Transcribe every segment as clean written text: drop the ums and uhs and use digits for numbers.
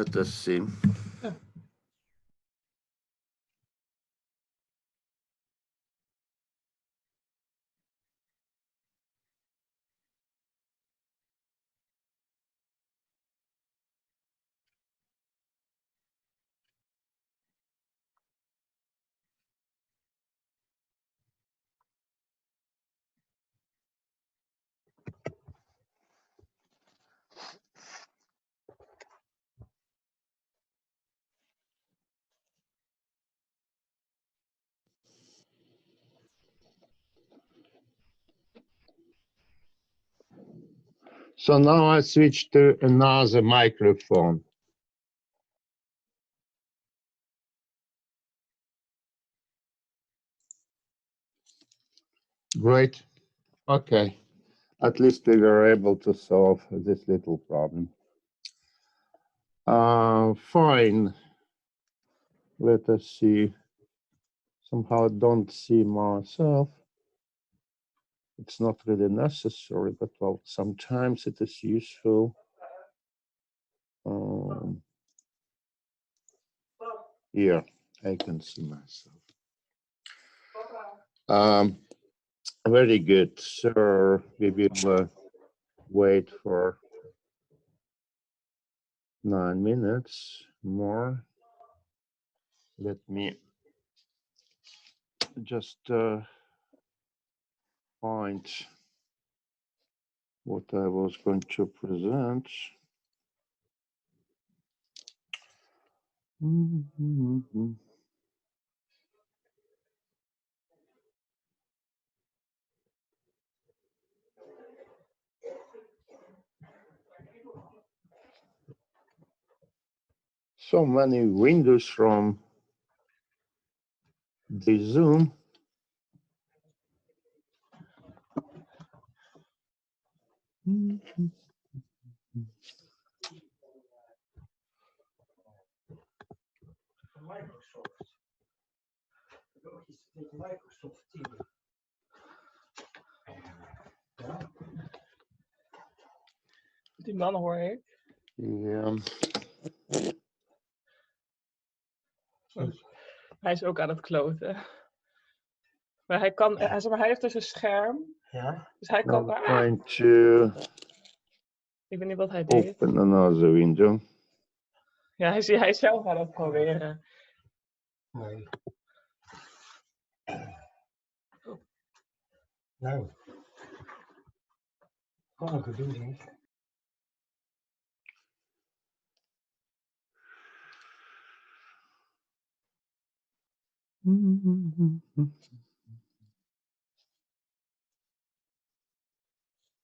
Let us see. Yeah. So now I switch to another microphone. Great. Okay. At least we were able to solve this little problem. Fine. Let us see. Somehow I don't see myself. It's not really necessary, but well, sometimes it is useful. Here, I can see myself. Very good. So we will wait for 9 minutes more. Let me just find what I was going to present. So many windows from the Zoom. Microsoft Teams. Ja. Die man hoor ik. Ja. Hij is ook aan het kloten. Maar hij kan, hij heeft dus een scherm. Ja. Dus hij kan I'm trying to ik weet niet wat hij deed. open another window. Ja, hij is zelf aan het proberen. Nee. Nou. Kan ik het doen, niet?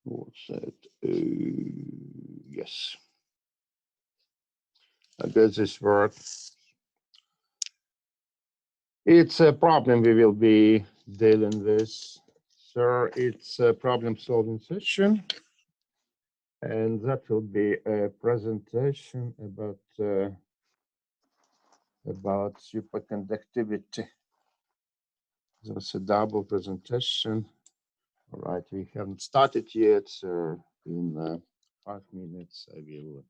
What's that? Yes. I guess this works. It's a problem we will be dealing with. So it's a problem solving session. And that will be a presentation about superconductivity. There's a double presentation. All right, we haven't started yet, so in 5 minutes I will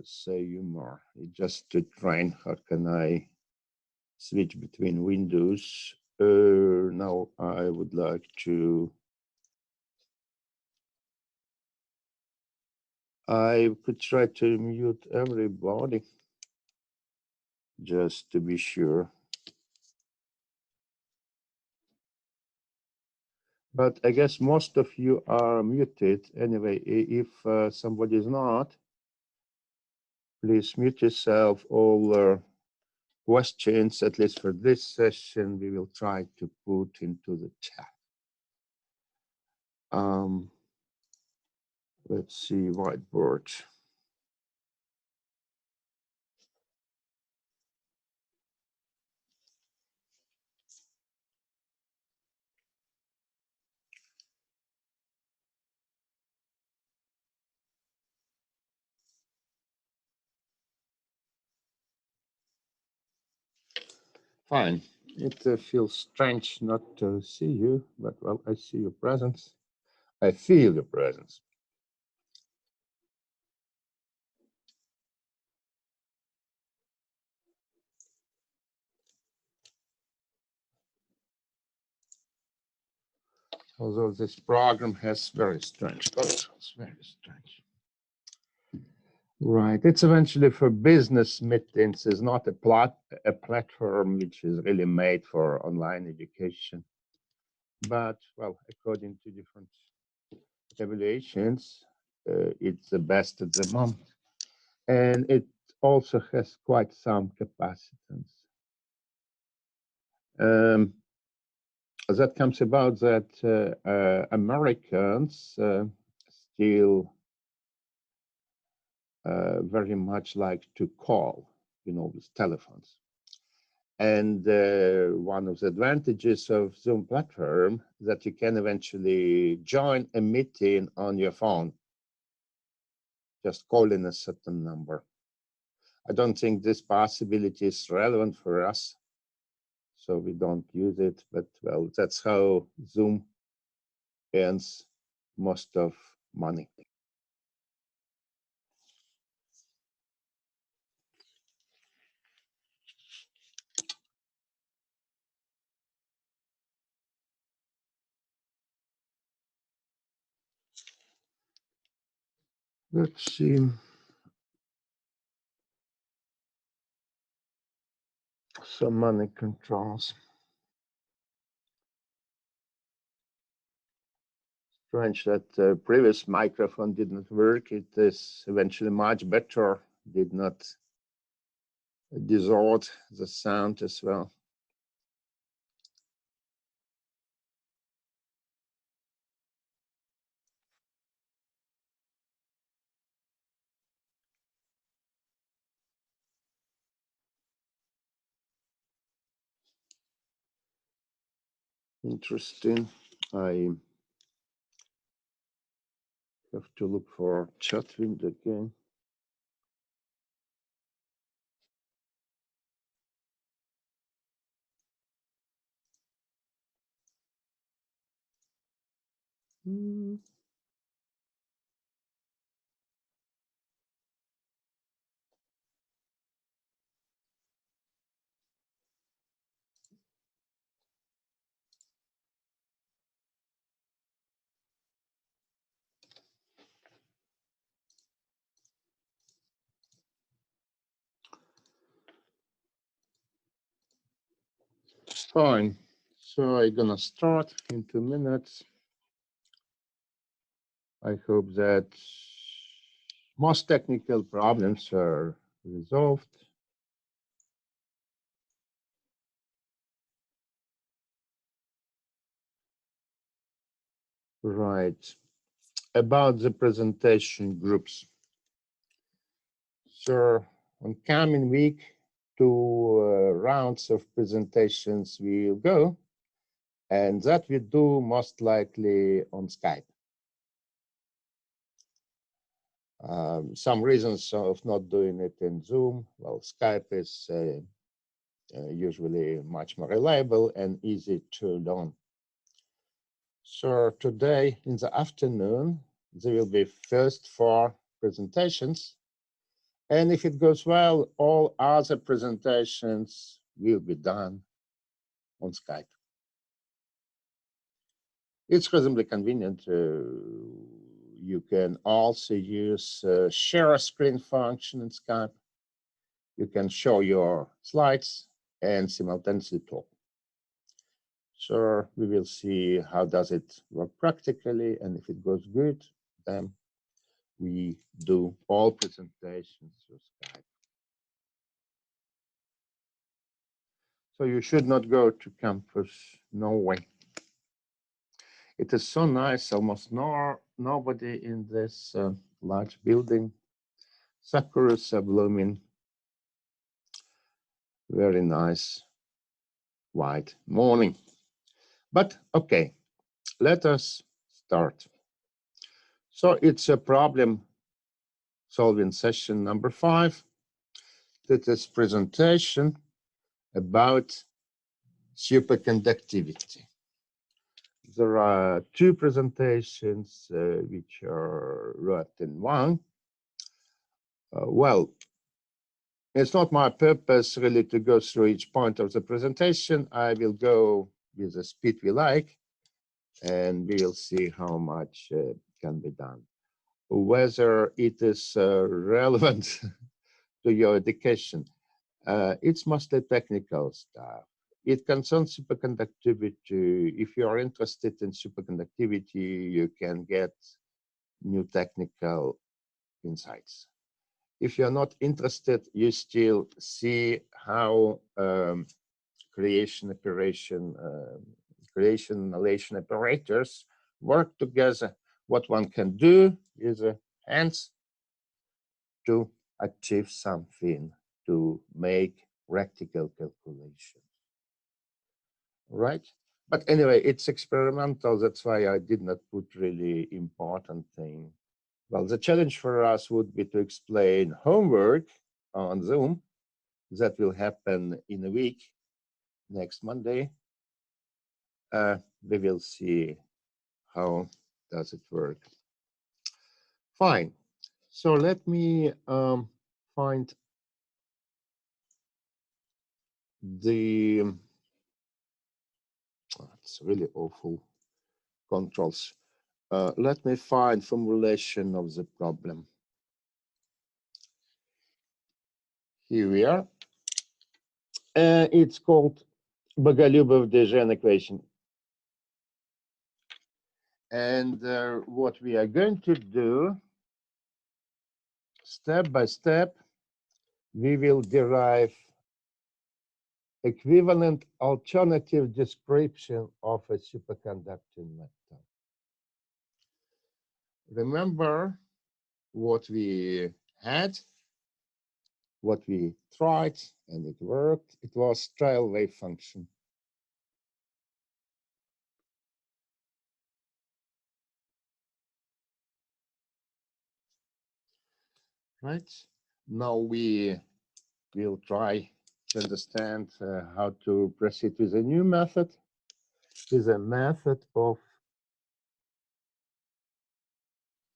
say you more. Just to train how can I switch between windows. Now I would like to. I could try to mute everybody just to be sure. But I guess most of you are muted. Anyway, if somebody is not, please mute yourself. All questions, at least for this session, we will try to put into the chat. Let's see, whiteboard. Fine. It feels strange not to see you, but well, I see your presence. I feel your presence. Although this program has very strange functions, very strange. Right, it's eventually for business meetings. It's not a platform which is really made for online education. But, well, according to different evaluations, it's the best at the moment. And it also has quite some capacitance. That comes about that Americans still very much like to call, with telephones. And one of the advantages of Zoom platform that you can eventually join a meeting on your phone, just calling a certain number. I don't think this possibility is relevant for us, so we don't use it, but well, that's how Zoom earns most of money. Let's see. Some money controls. Strange that the previous microphone did not work. It is eventually much better, did not distort the sound as well. Interesting. I have to look for chat window again. Fine. So I'm gonna start in 2 minutes. I hope that most technical problems are resolved. Right. About the presentation groups. So on coming week, 2 rounds of presentations will go, and that we do most likely on Skype. Some reasons of not doing it in Zoom. Well, Skype is usually much more reliable and easy to learn. So today in the afternoon, there will be first 4 presentations. And if it goes well, all other presentations will be done on Skype. It's reasonably convenient. You can also use share a screen function in Skype. You can show your slides and simultaneously talk. So we will see how does it work practically, and if it goes good, then we do all presentations through Skype. So you should not go to campus, no way. It is so nice, almost nobody in this large building. Sakuras are blooming. Very nice white morning. But okay, let us start. So it's a problem solving session number 5. That is presentation about superconductivity. There are 2 presentations which are wrote in one. Well, it's not my purpose really to go through each point of the presentation. I will go with the speed we like. and we will see how much can be done. Whether it is relevant to your education, it's mostly technical stuff. It concerns superconductivity. If you are interested in superconductivity, you can get new technical insights. If you're not interested, you still see how creation, annihilation operators work together. What one can do is hands to achieve something, to make practical calculations, right? But anyway, it's experimental. That's why I did not put really important thing. Well, the challenge for us would be to explain homework on Zoom. That will happen in a week, next Monday. We will see how does it work. Fine. So let me find the, it's really awful controls. Let me find formulation of the problem. Here we are. It's called Bogolyubov-Dejean equation. And what we are going to do, step by step, we will derive equivalent alternative description of a superconducting metal. Remember what we had, what we tried, and it worked. It was trial wave function. Right? Now we will try to understand how to proceed with a new method. Is a method of,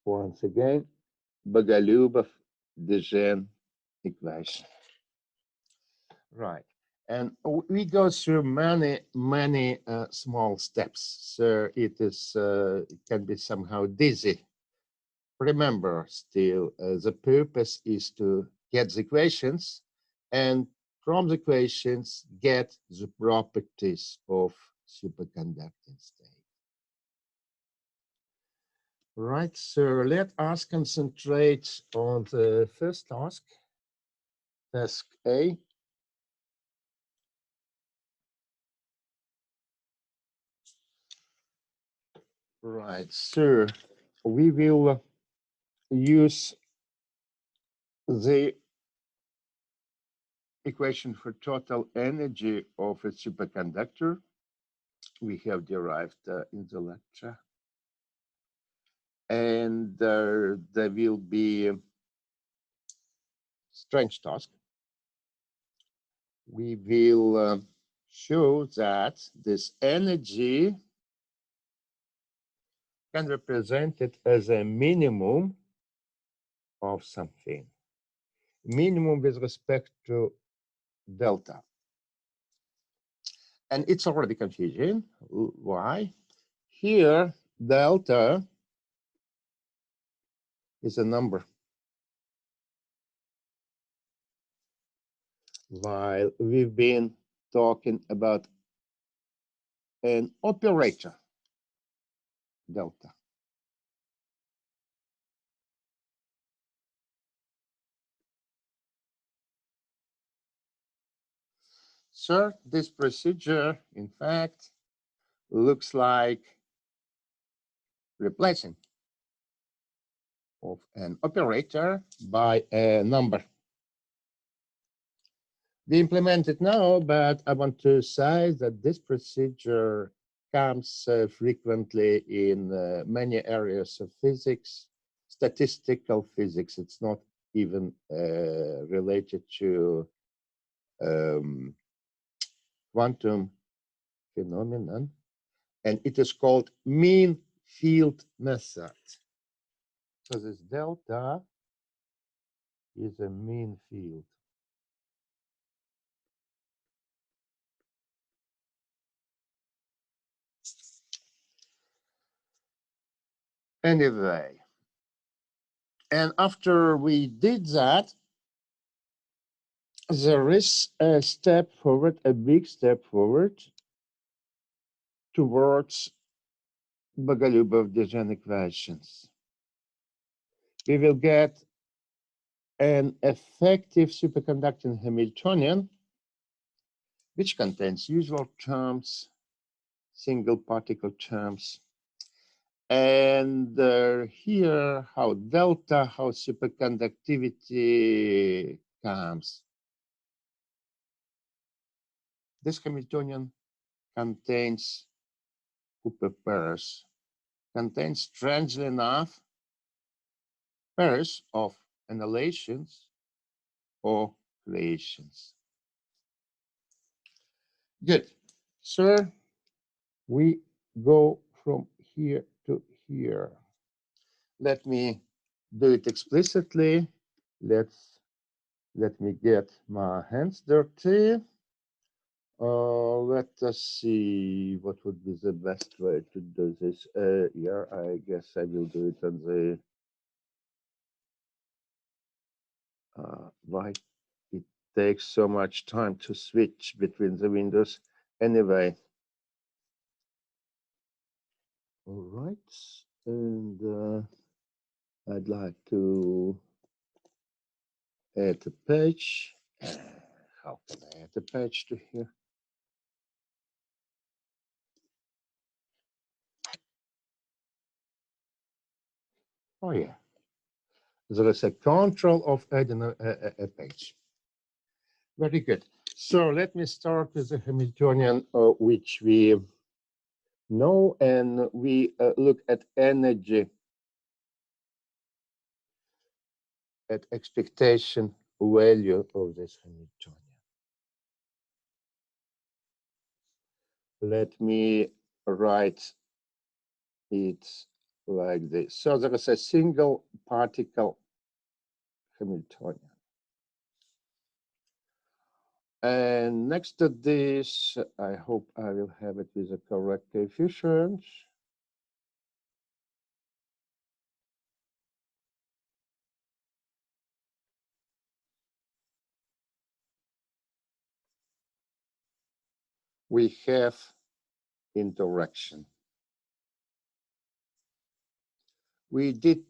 once again, Bogolyubov-Dejean equation. Right. And we go through many small steps. So it is, it can be somehow dizzy. Remember still, the purpose is to get the equations, and from the equations, get the properties of superconducting state. Right, so let us concentrate on the first task, task A. Right, so we will use the equation for total energy of a superconductor we have derived in the lecture. And there will be a strange task. We will show that this energy can be represented as a minimum of something. Minimum with respect to delta. And it's already confusing. Why? Here, delta is a number, while we've been talking about an operator, delta. So this procedure, in fact, looks like replacing of an operator by a number. We implement it now, but I want to say that this procedure comes frequently in many areas of physics, statistical physics. It's not even related to quantum phenomenon, and it is called mean field method. So this delta is a mean field. Anyway, and after we did that, there is a step forward, a big step forward towards Boголюбов-Dijon equations. We will get an effective superconducting Hamiltonian, which contains usual terms, single particle terms, and here how delta, how superconductivity comes. This Hamiltonian contains Cooper pairs, contains, strangely enough, pairs of annihilations or creations. Good. So we go from here to here. Let me do it explicitly. Let me get my hands dirty. Let us see what would be the best way to do this. Yeah, I guess I will do it on the why it takes so much time to switch between the windows. Anyway, all right, and I'd like to add a page. How can I add a page to here? Oh yeah, there is a control of adding a page. Very good. So let me start with the Hamiltonian, which we know, and we look at energy at expectation value of this Hamiltonian. Let me write it like this. So there is a single particle Hamiltonian. And next to this, I hope I will have it with the correct coefficient. We have interaction. We did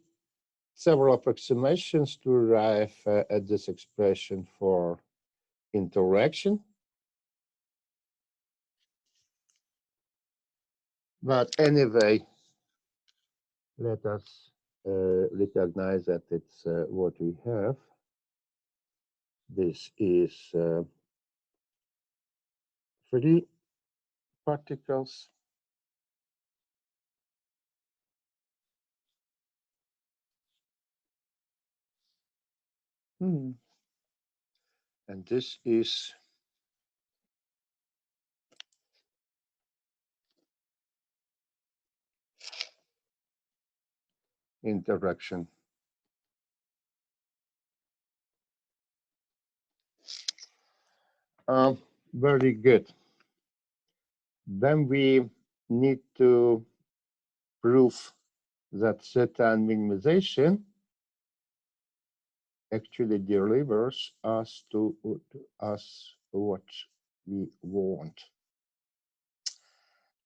several approximations to arrive at this expression for interaction. But anyway, let us recognize that it's what we have. This is free particles. And this is interaction. Very good. Then we need to prove that certain minimization actually delivers us to us what we want.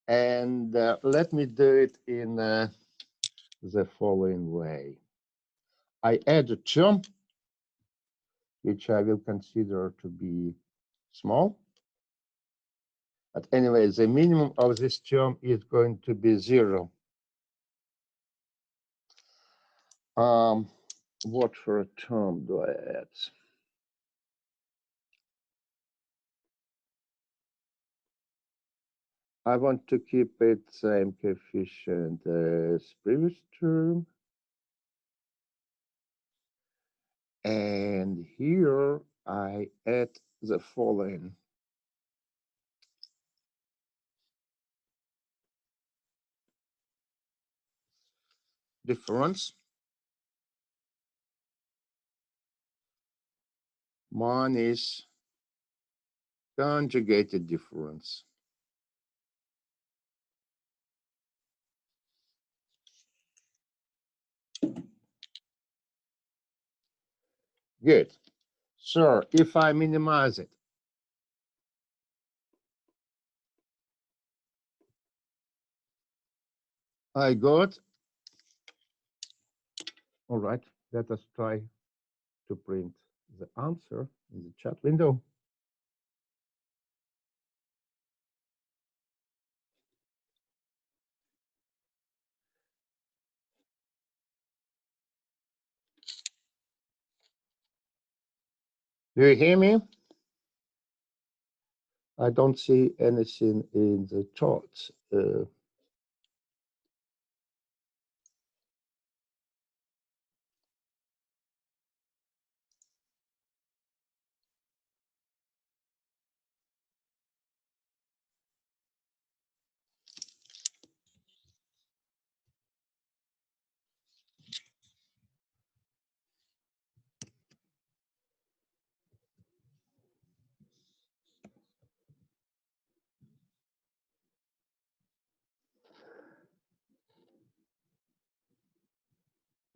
And let me do it in the following way. I add a term which I will consider to be small. But anyway, the minimum of this term is going to be 0. What for a term do I add? I want to keep it same coefficient as previous term. And here I add the following. Difference minus conjugated difference. Good. So if I minimize it, I got, all right, let us try to print the answer in the chat window. Do you hear me? I don't see anything in the charts.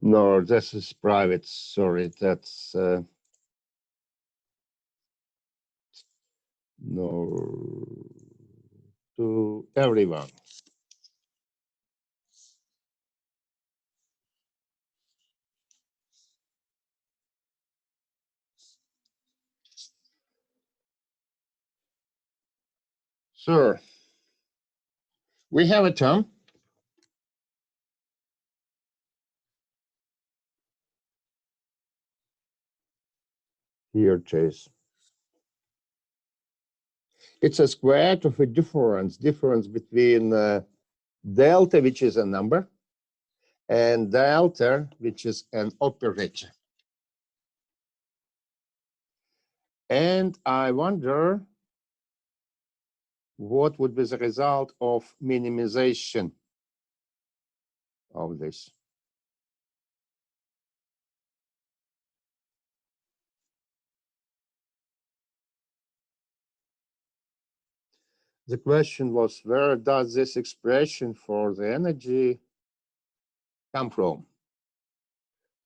No, this is private. Sorry, that's no to everyone. Sure. We have a term. Here, Chase. It's a square of a difference between delta, which is a number, and delta, which is an operator. And I wonder what would be the result of minimization of this. The question was, where does this expression for the energy come from?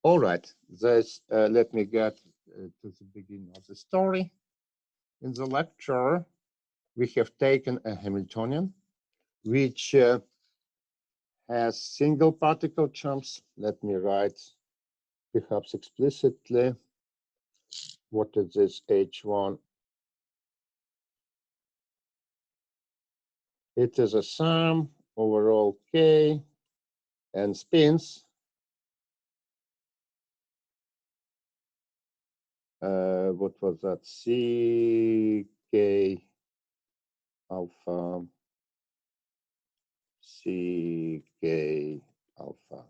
All right, this, let me get to the beginning of the story. In the lecture, we have taken a Hamiltonian, which has single particle chunks. Let me write perhaps explicitly what is this H1. It is a sum over all K and spins. What was that? C K alpha, C K alpha.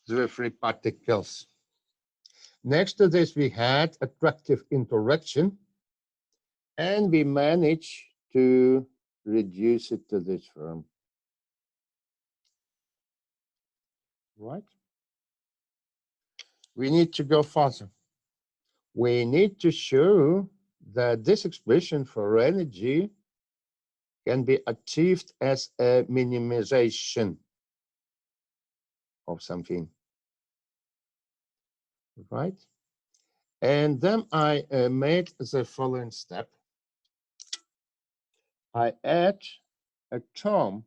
There were free particles. Next to this, we had attractive interaction, and we managed to reduce it to this form. Right? We need to go further. We need to show that this expression for energy can be achieved as a minimization of something. Right? And then I made the following step. I add a term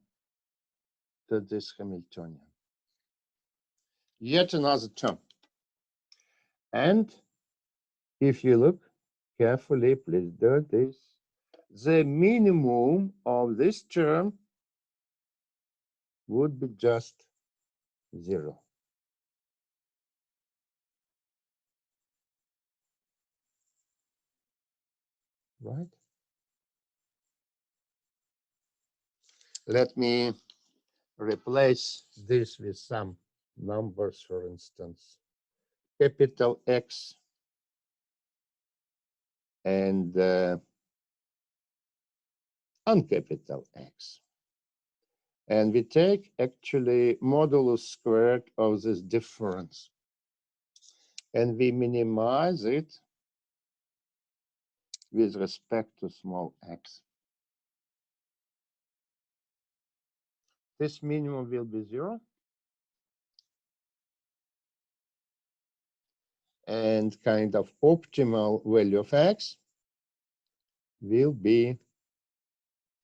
to this Hamiltonian. Yet another term. And if you look carefully, please do this. The minimum of this term would be just 0. Right? Let me replace this with some numbers, for instance. Capital X and uncapital X. And we take actually modulus squared of this difference. And we minimize it with respect to small x. This minimum will be 0. and kind of optimal value of x will be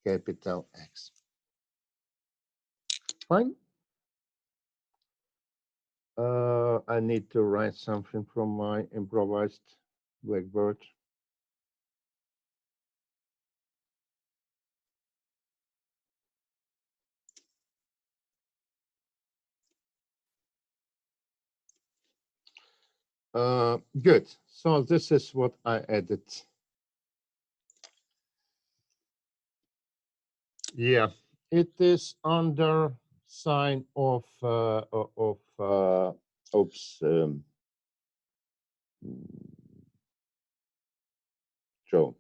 capital X. Fine. I need to write something from my improvised Blackboard. Good. So this is what I added. Yeah, it is under sign of oops. Joe.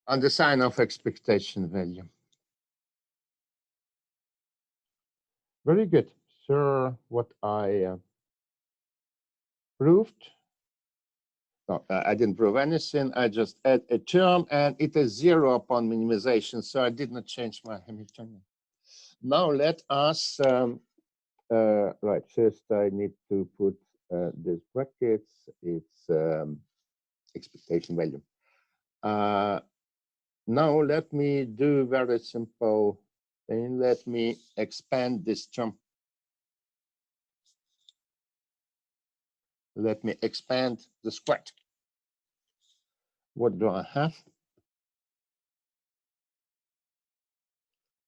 On the sign of expectation value. Very good. Sir, what I proved? No, I didn't prove anything. I just add a term and it is 0 upon minimization. So I did not change my Hamiltonian. Now let us, right, first I need to put these brackets. It's expectation value. Now let me do very simple thing. Let me expand this term. Let me expand the squared. What do I have?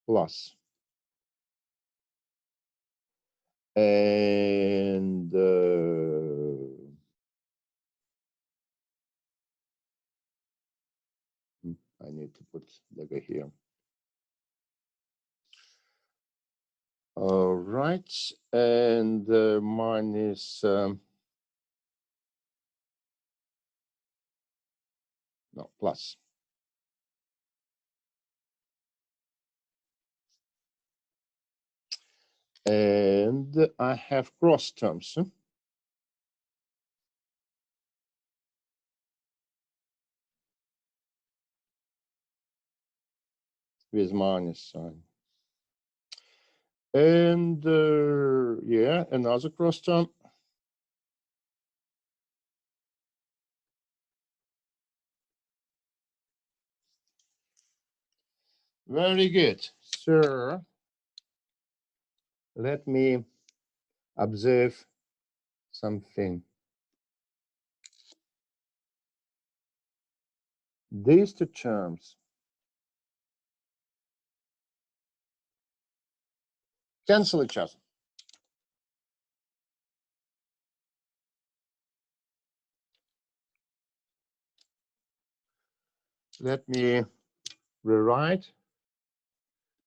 Plus. And I need to put dagger here. All right, and minus no plus. And I have cross terms. With minus sign. And yeah, another cross term. Very good. Sir, let me observe something. These two terms cancel each other. Let me rewrite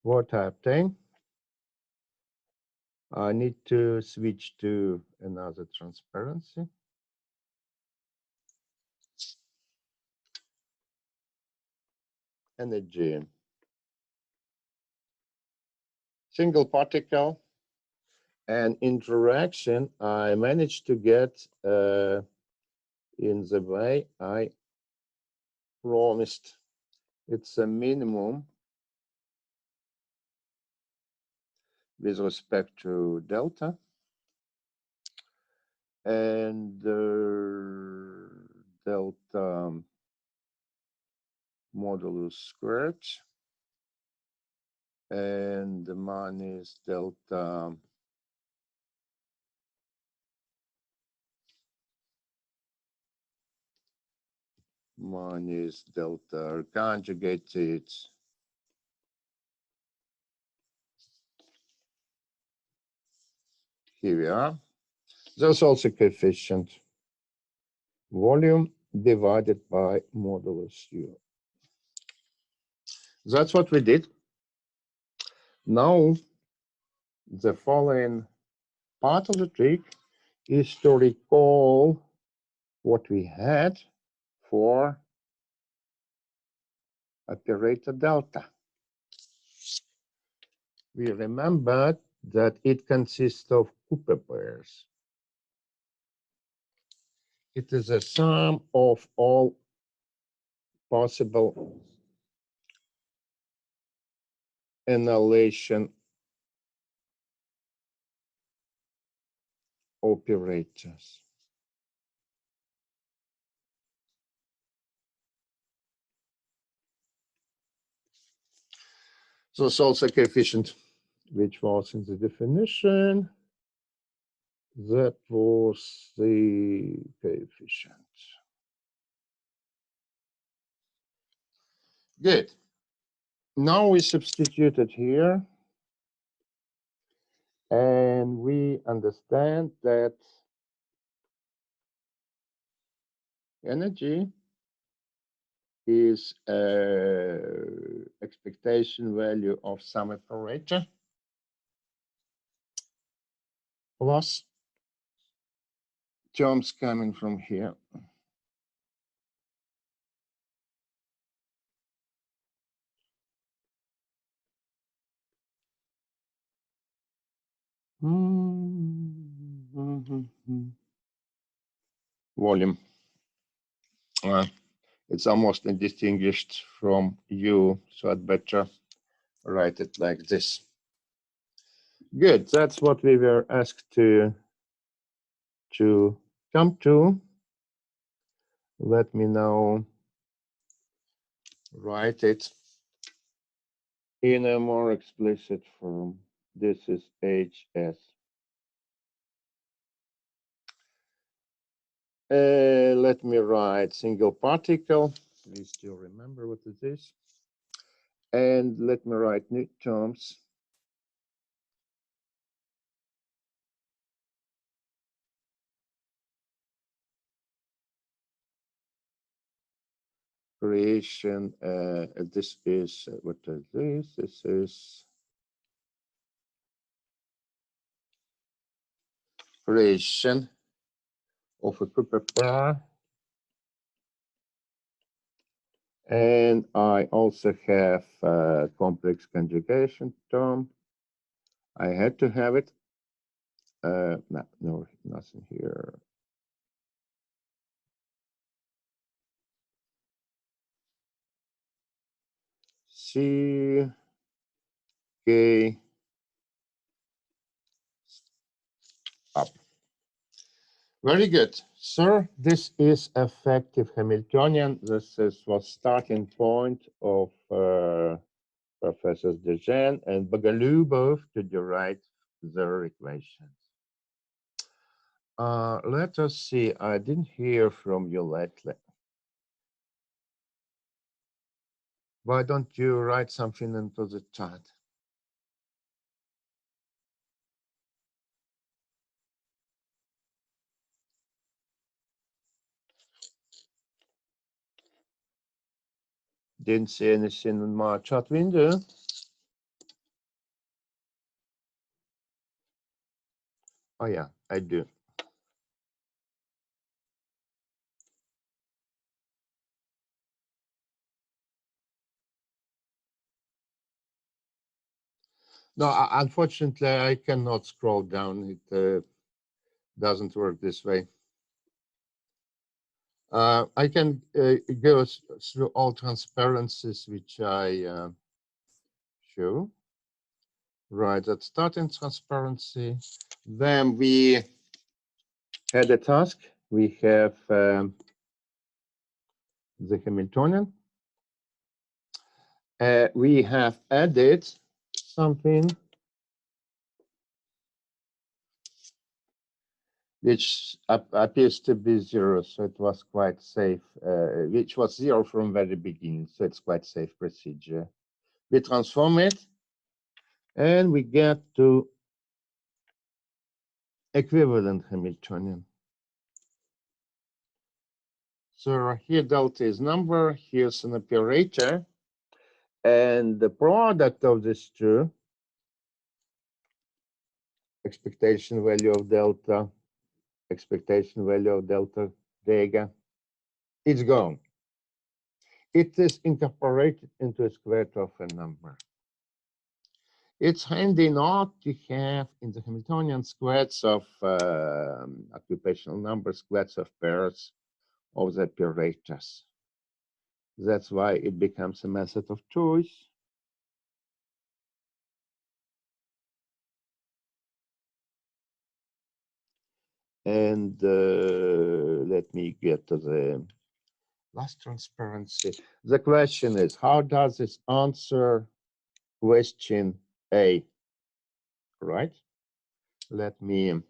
what I obtain. I need to switch to another transparency. Energy. Single particle and interaction I managed to get in the way I promised. It's a minimum with respect to delta and delta modulus squared and minus delta minus delta conjugated here we are. There's also coefficient volume divided by modulus U. That's what we did. Now the following part of the trick is to recall what we had for operator delta. We remembered that it consists of Cooper pairs. It is a sum of all possible annihilation operators. So it's also coefficient, which was in the definition. That was the coefficient. Good. Now we substitute it here. And we understand that energy is expectation value of some operator plus terms coming from here. Volume. It's almost indistinguished from U, so I'd better write it like this. Good, that's what we were asked to come to. Let me now write it in a more explicit form. This is HS. Let me write single particle. Please still remember what it is. And let me write new terms. Creation, this is, what is this? This is creation of a Cooper pair. And I also have a complex conjugation term. I had to have it. No, nothing here. C, K, up. Very good. Sir, this is effective Hamiltonian. This was starting point of Professors Dejean and Boголюбов to derive their equations. Let us see. I didn't hear from you lately. Why don't you write something into the chat? Didn't see anything in my chat window. Oh yeah, I do. No, unfortunately, I cannot scroll down. It doesn't work this way. I can go through all transparencies which I show. Right, at starting transparency, then we had a task. We have the Hamiltonian. We have added something which appears to be 0, so it was quite safe, which was 0 from very beginning, so it's quite safe procedure. We transform it, and we get to equivalent Hamiltonian. So here delta is number, here's an operator, and the product of these two, expectation value of delta, expectation value of delta vega, it's gone. It is incorporated into a square root of a number. It's handy not to have in the Hamiltonian squares of occupational numbers, squares of pairs of the operators. That's why it becomes a method of choice. And let me get to the last transparency. The question is, how does this answer question A? Right? Let me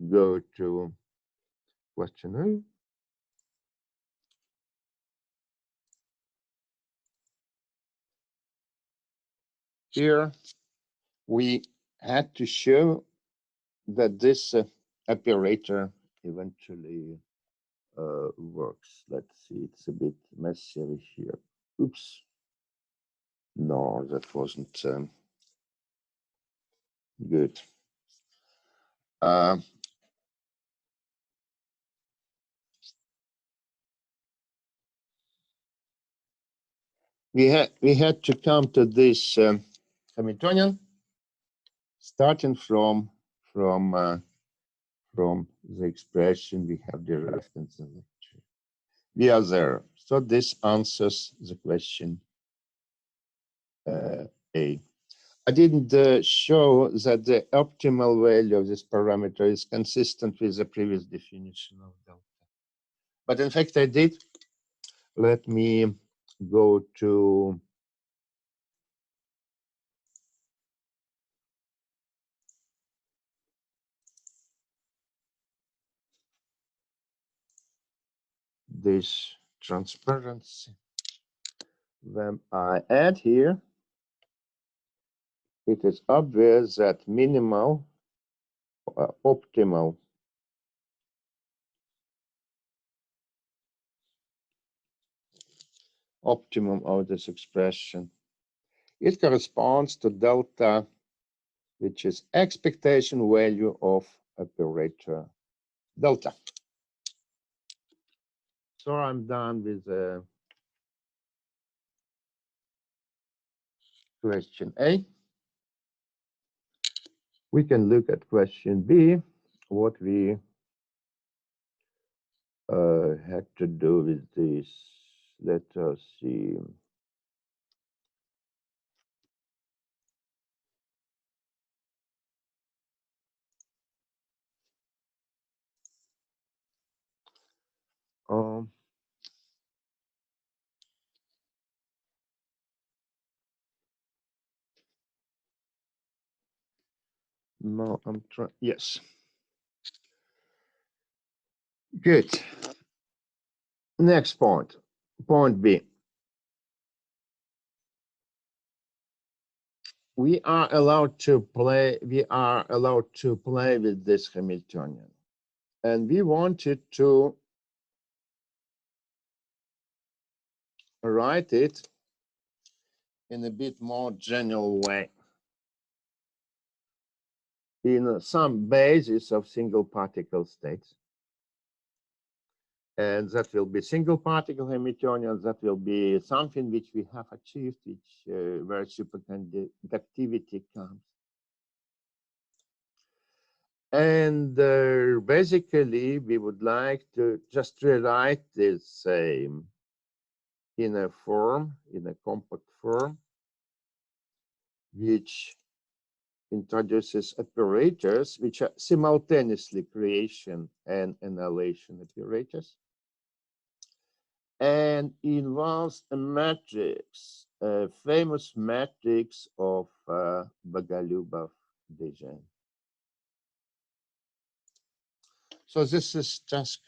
go to question A. Here we had to show that this operator eventually works. Let's see, it's a bit messy here. Oops. No, that wasn't good. We had to come to this Hamiltonian starting from the expression we have derived in the lecture. We are there. So this answers the question A. I didn't show that the optimal value of this parameter is consistent with the previous definition of delta. But in fact, I did. Let me go to this transparency. When I add here, it is obvious that minimal, optimal optimum of this expression, it corresponds to delta, which is expectation value of operator delta. So I'm done with question A. We can look at question B, what we had to do with this. Let us see. No, I'm trying. Yes. Good. Next point. Point B. We are allowed to play. We are allowed to play with this Hamiltonian, and we wanted to write it in a bit more general way, in some basis of single particle states. And that will be single particle Hamiltonian. That will be something which we have achieved, which where superconductivity comes. And basically, we would like to just rewrite this in a form, in a compact form, which introduces operators which are simultaneously creation and annihilation operators, and involves a matrix, a famous matrix of Bogolyubov-Desjardins. So this is task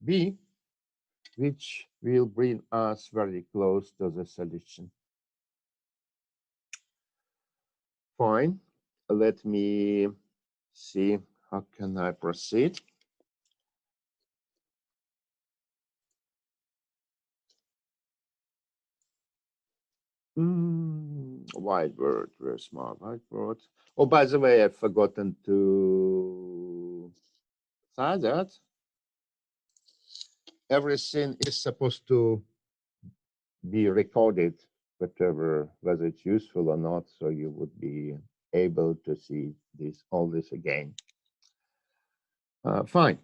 B, which will bring us very close to the solution. Fine. Let me see how can I proceed. Whiteboard, where's my whiteboard? Oh, by the way, I've forgotten to say that everything is supposed to be recorded, whether it's useful or not, so you would be able to see all this again. Fine.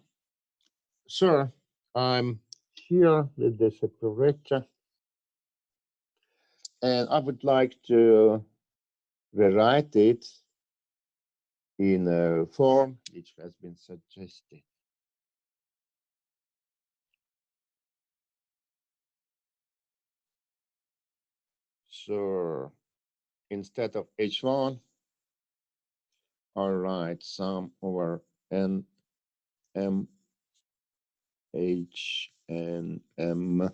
So I'm here with this operator, and I would like to rewrite it in a form which has been suggested. So instead of H1, I'll write sum over N M H and M.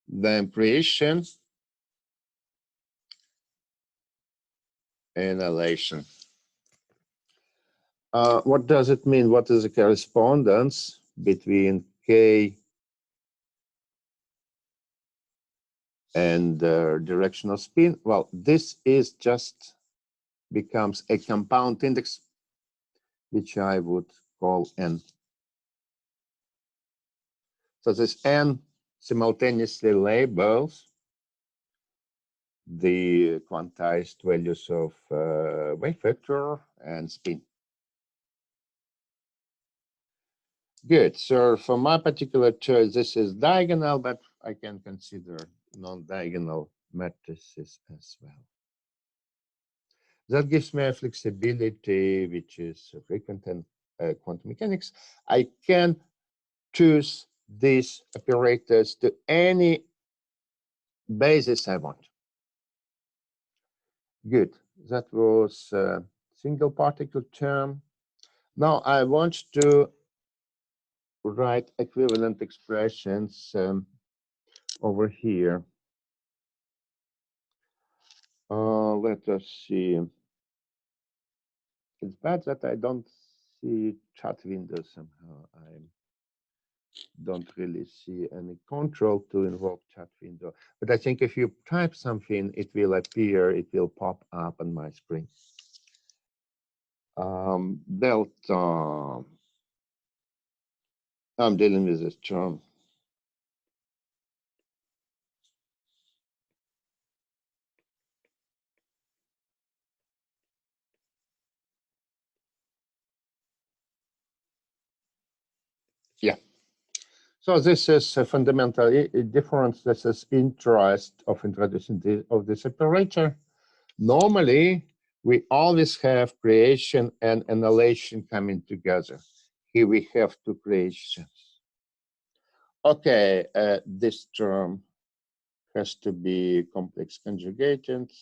Then creation, annihilation. What does it mean? What is the correspondence between K and directional spin? Well, this is just becomes a compound index, which I would call N. So this N simultaneously labels the quantized values of wave vector and spin. Good. So for my particular choice, this is diagonal, but I can consider non-diagonal matrices as well. That gives me a flexibility, which is frequent in quantum mechanics. I can choose these operators to any basis I want. Good. That was a single particle term. Now I want to write equivalent expressions over here. Let us see. It's bad that I don't see chat window somehow. I don't really see any control to invoke chat window. But I think if you type something, it will appear, it will pop up on my screen. Delta. I'm dealing with this term. Yeah. So this is a fundamental difference. This is interest of introducing this operator. Normally, we always have creation and annihilation coming together. Here we have two creations. Okay, this term has to be complex conjugated.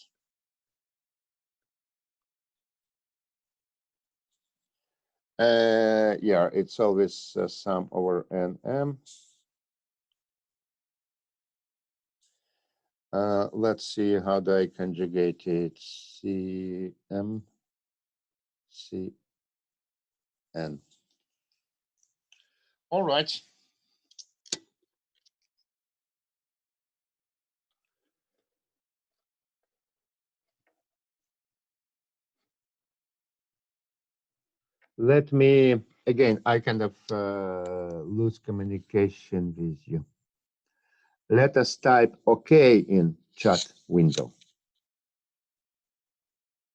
Yeah, it's always sum over NM. Let's see how do I conjugate it. CM, CN. All right. Let me, again, I kind of lose communication with you. Let us type OK in chat window.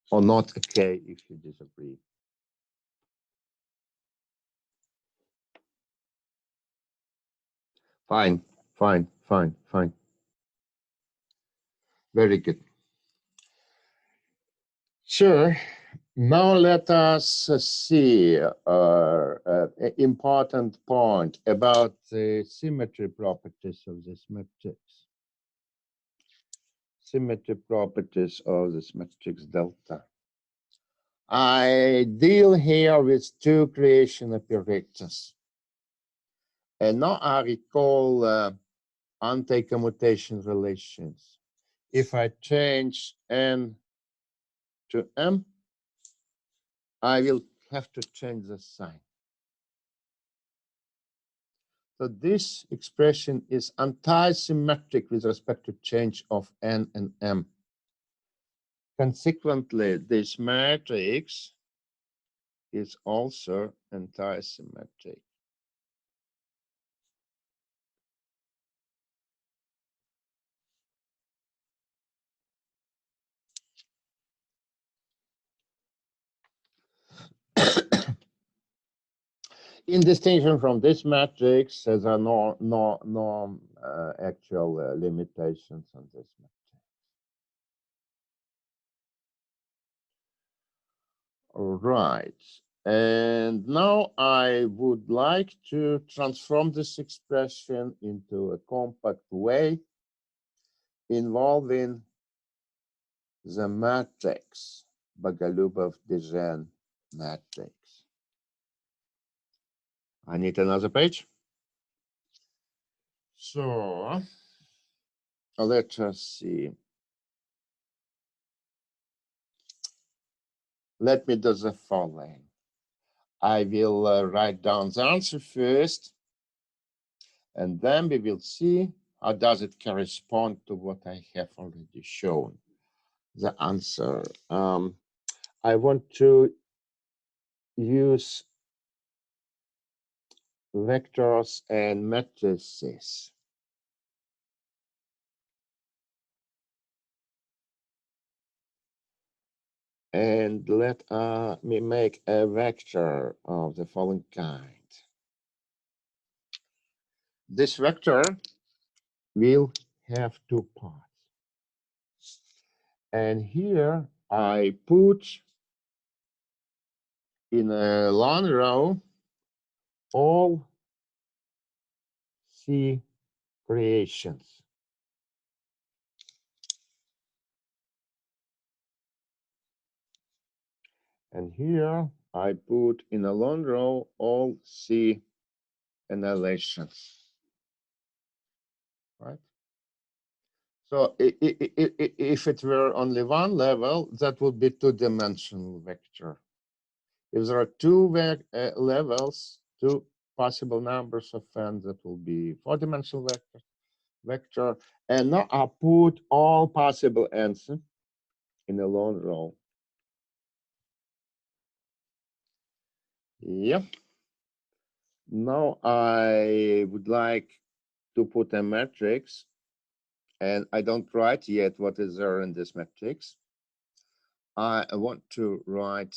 Or not OK if you disagree. Fine, fine, fine, fine. Very good. Sure. Now let us see an important point about the symmetry properties of this matrix. Symmetry properties of this matrix delta. I deal here with two creation operators. And now I recall anti-commutation relations. If I change N to M, I will have to change the sign. So this expression is anti-symmetric with respect to change of N and M. Consequently, this matrix is also anti-symmetric. In distinction from this matrix, there are no actual limitations on this matrix. All right. And now I would like to transform this expression into a compact way involving the matrix, Bogolubov-Dijen matrix. I need another page. So let us see. Let me do the following. I will write down the answer first, and then we will see how does it correspond to what I have already shown. The answer. I want to use vectors and matrices. And let me make a vector of the following kind. This vector will have two parts. And here I put in a long row all C creations. And here I put in a long row all C annihilations. Right? So if it were only one level, that would be two-dimensional vector. If there are two levels, two possible numbers of n, that will be four-dimensional vector. And now I put all possible n's in a long row. Yep. Now I would like to put a matrix, and I don't write yet what is there in this matrix. I want to write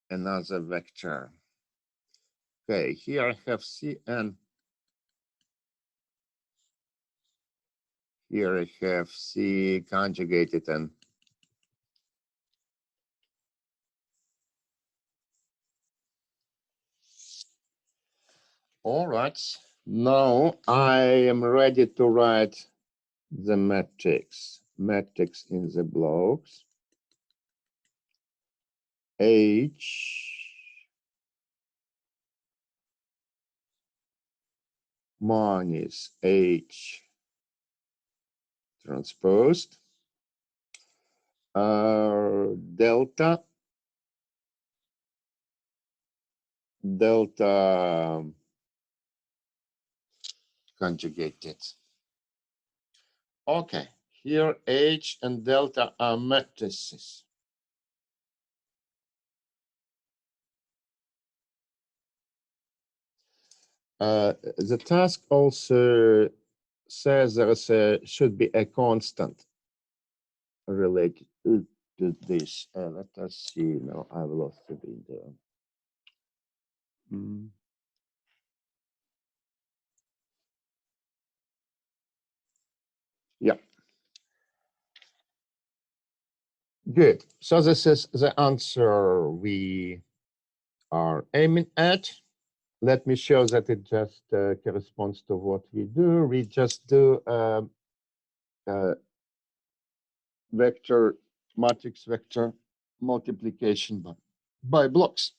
another vector. Okay, here I have Cn. Here I have C conjugated n. All right, now I am ready to write the matrix in the blocks. H minus H transposed delta conjugated. Okay, here H and delta are matrices. The task also says there should be a constant related to this. Let us see. Now I've lost the window. Yeah. Good. So this is the answer we are aiming at. Let me show that it just corresponds to what we do. We just do vector matrix vector multiplication by blocks.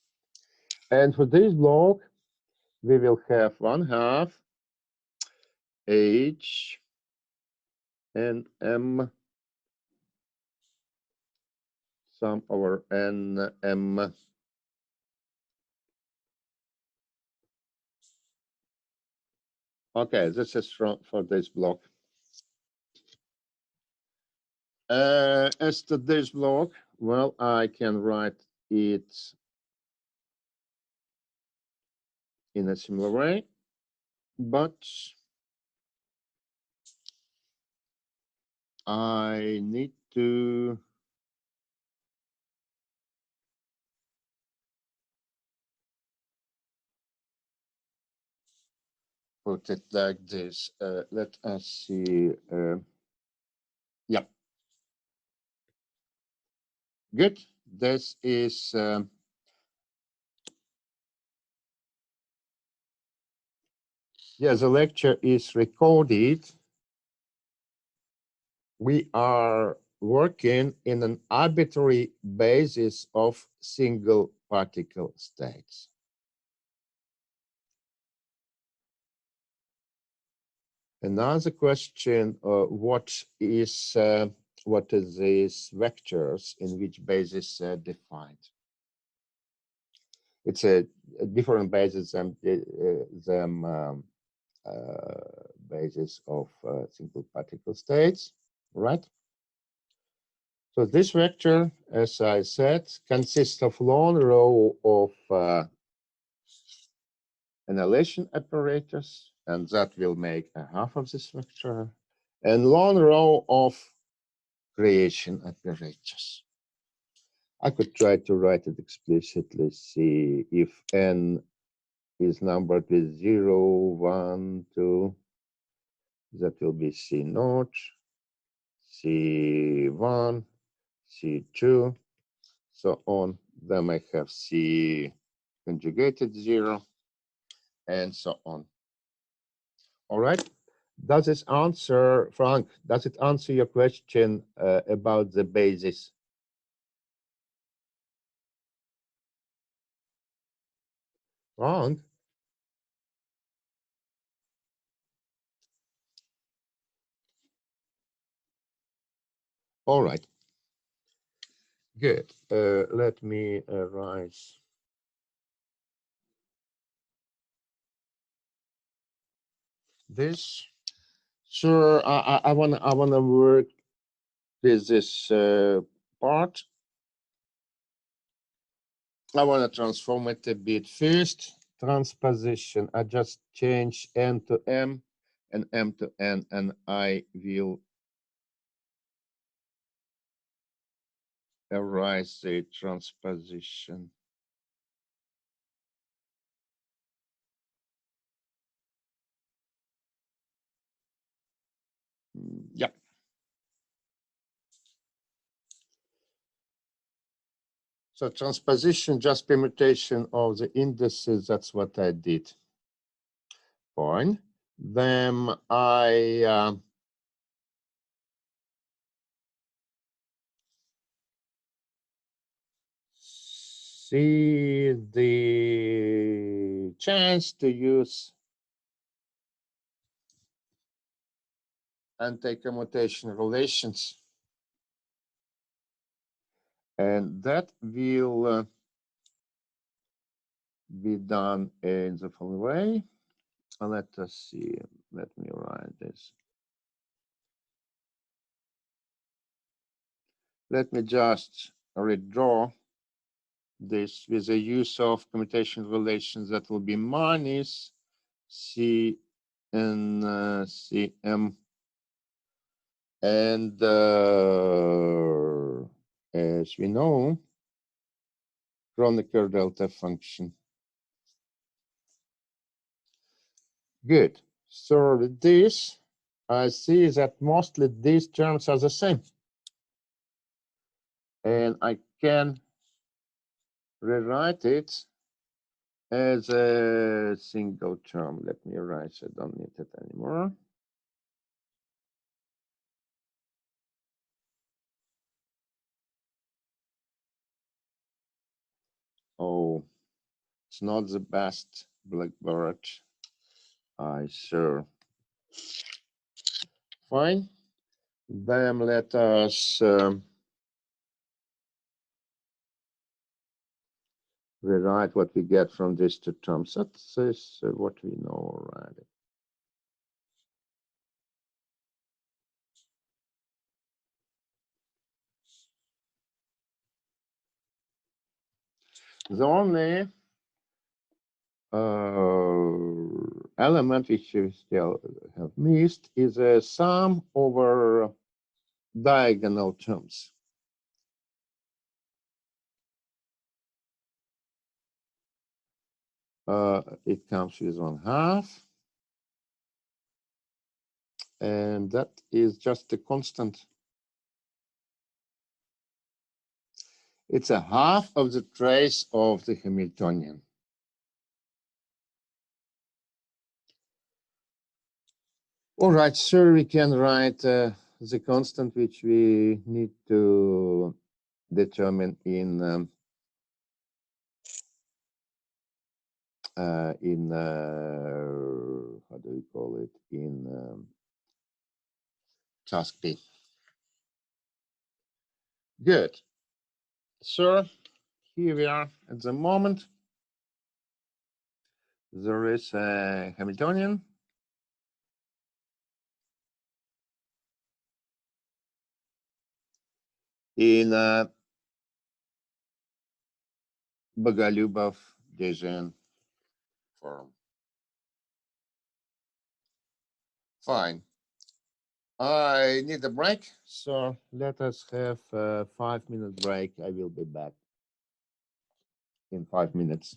And for this block, we will have 1/2 H and M sum over N M. Okay, this is for this block. As to this block, well, I can write it in a similar way, but I need to put it like this. Let us see. Yeah. Good. This is yeah, the lecture is recorded. We are working in an arbitrary basis of single particle states. Another question, what is these vectors in which basis defined? It's a different basis than basis of single particle states, right? So this vector, as I said, consists of long row of annihilation operators, and that will make a half of this vector, and long row of creation operators. I could try to write it explicitly, see if n is numbered with 0, 1, 2, that will be C naught, C1, C2, so on. Then I have C conjugated 0, and so on. All right. Does this answer, Frank, does it answer your question about the basis? Frank? All right. Good. Let me rise. This. Sure, I wanna work with this part. I wanna transform it a bit. First, transposition. I just change n to m and m to n, and I will arise the transposition. Yeah. So transposition, just permutation of the indices, that's what I did. Fine. Then I see the chance to use anti-commutation relations. And that will be done in the following way. Let us see. Let me write this. Let me just redraw this with the use of commutation relations. That will be minus C and Cm. And as we know, Kronecker delta function. Good. So with this, I see that mostly these terms are the same. And I can rewrite it as a single term. Let me write, I don't need it anymore. Oh, it's not the best Blackbird. I sure. Fine. Then let us rewrite what we get from these two terms. That's what we know already. The only element which we still have missed is a sum over diagonal terms. It comes with 1/2, and that is just a constant. It's a half of the trace of the Hamiltonian. All right, sure, we can write the constant which we need to determine in how do we call it, in task B. Good. So here we are at the moment. There is a Hamiltonian. In Bogolyubov-Desjardins form. Fine. I need a break, so let us have a 5-minute break. I will be back in 5 minutes.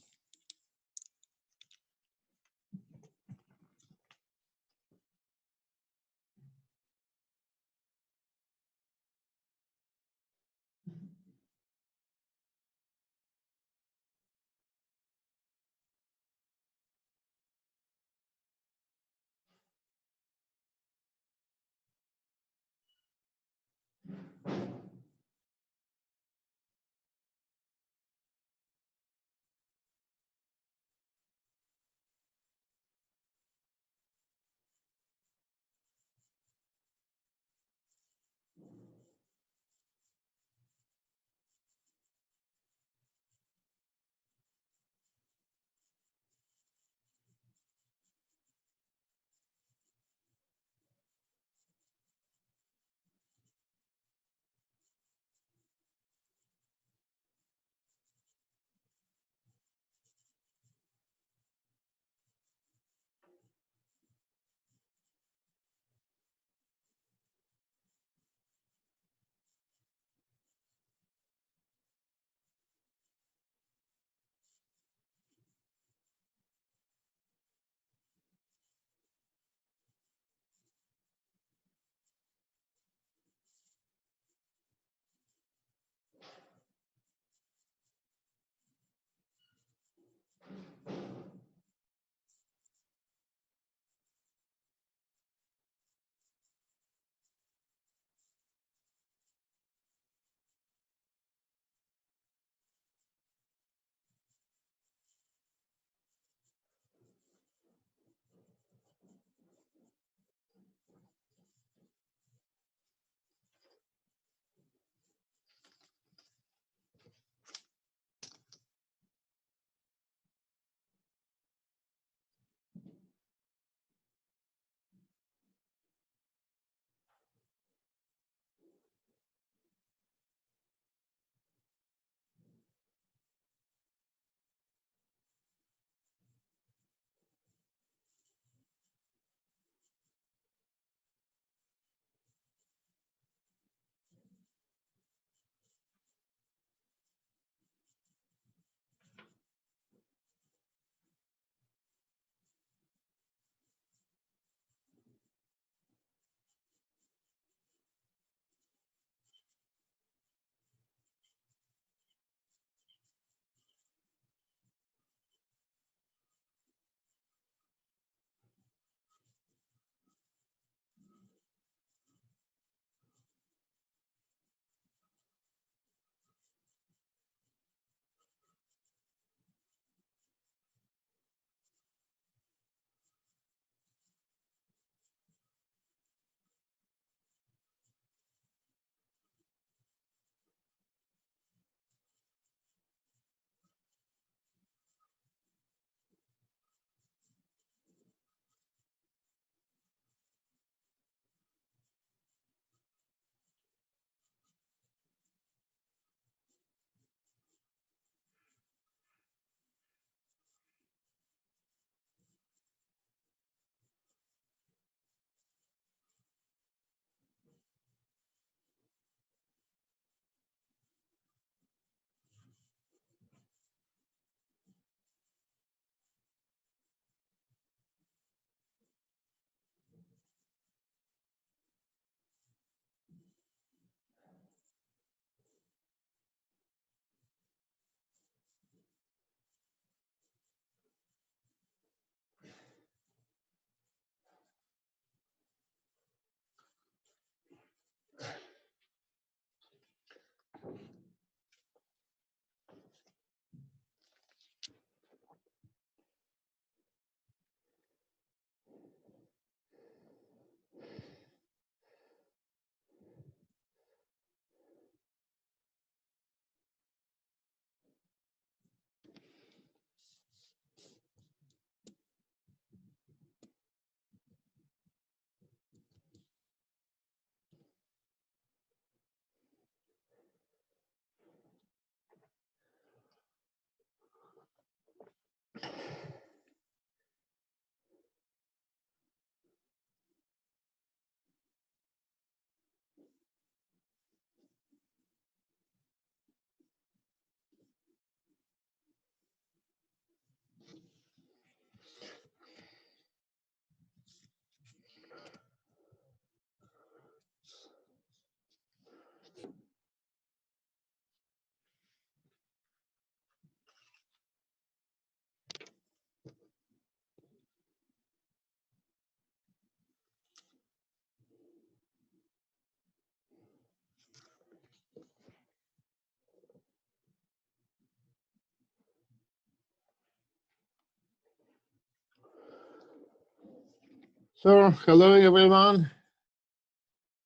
So, hello everyone.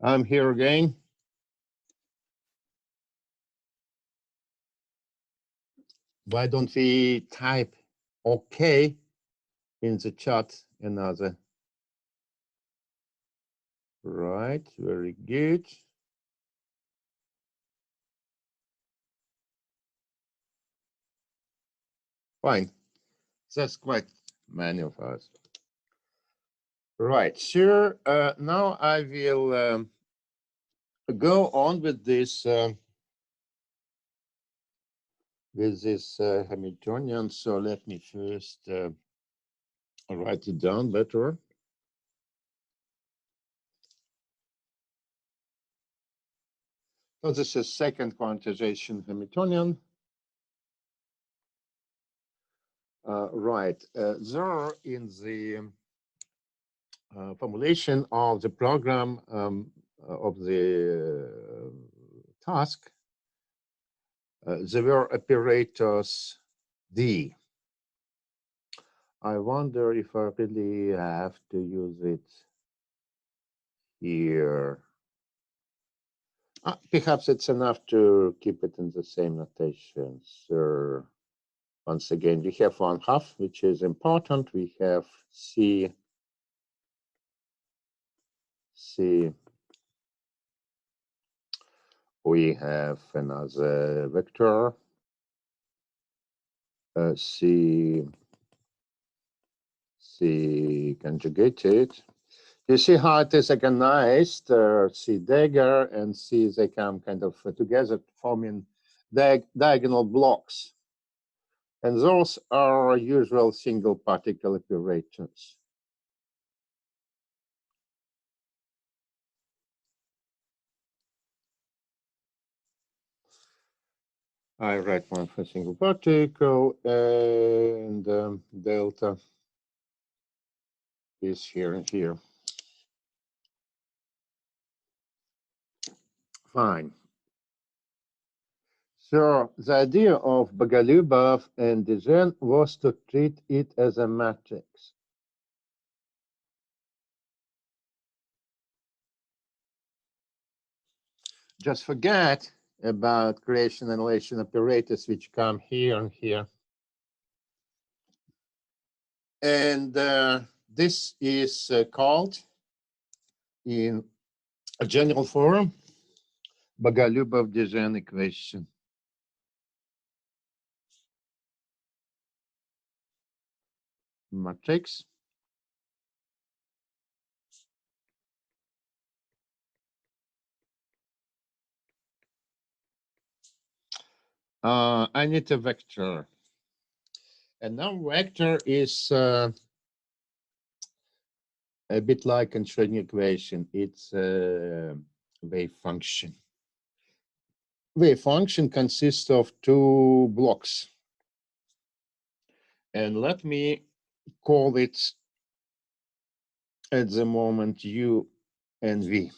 I'm here again. Why don't we type OK in the chat another? Right, very good. Fine. That's quite many of us. Right, sure. Now I will go on with this Hamiltonian. So let me first write it down better. So this is second quantization Hamiltonian. Right. There in the formulation of the program of the task, there were operators D. I wonder if I really have to use it here. Perhaps it's enough to keep it in the same notation. So once again, we have 1/2, which is important. We have C. We have another vector, C conjugated. You see how it is organized, C dagger and C, they come kind of together forming diagonal blocks. And those are usual single particle operators. I write one for single particle, and delta is here and here. Fine. So the idea of Bogolyubov and BdG was to treat it as a matrix. Just forget about creation and annihilation operators which come here and here. And this is called in a general form Bogolyubov-BdG equation. Matrix. I need a vector. And now vector is a bit like a Schrödinger equation. It's a wave function. Wave function consists of two blocks. And let me call it at the moment U and V.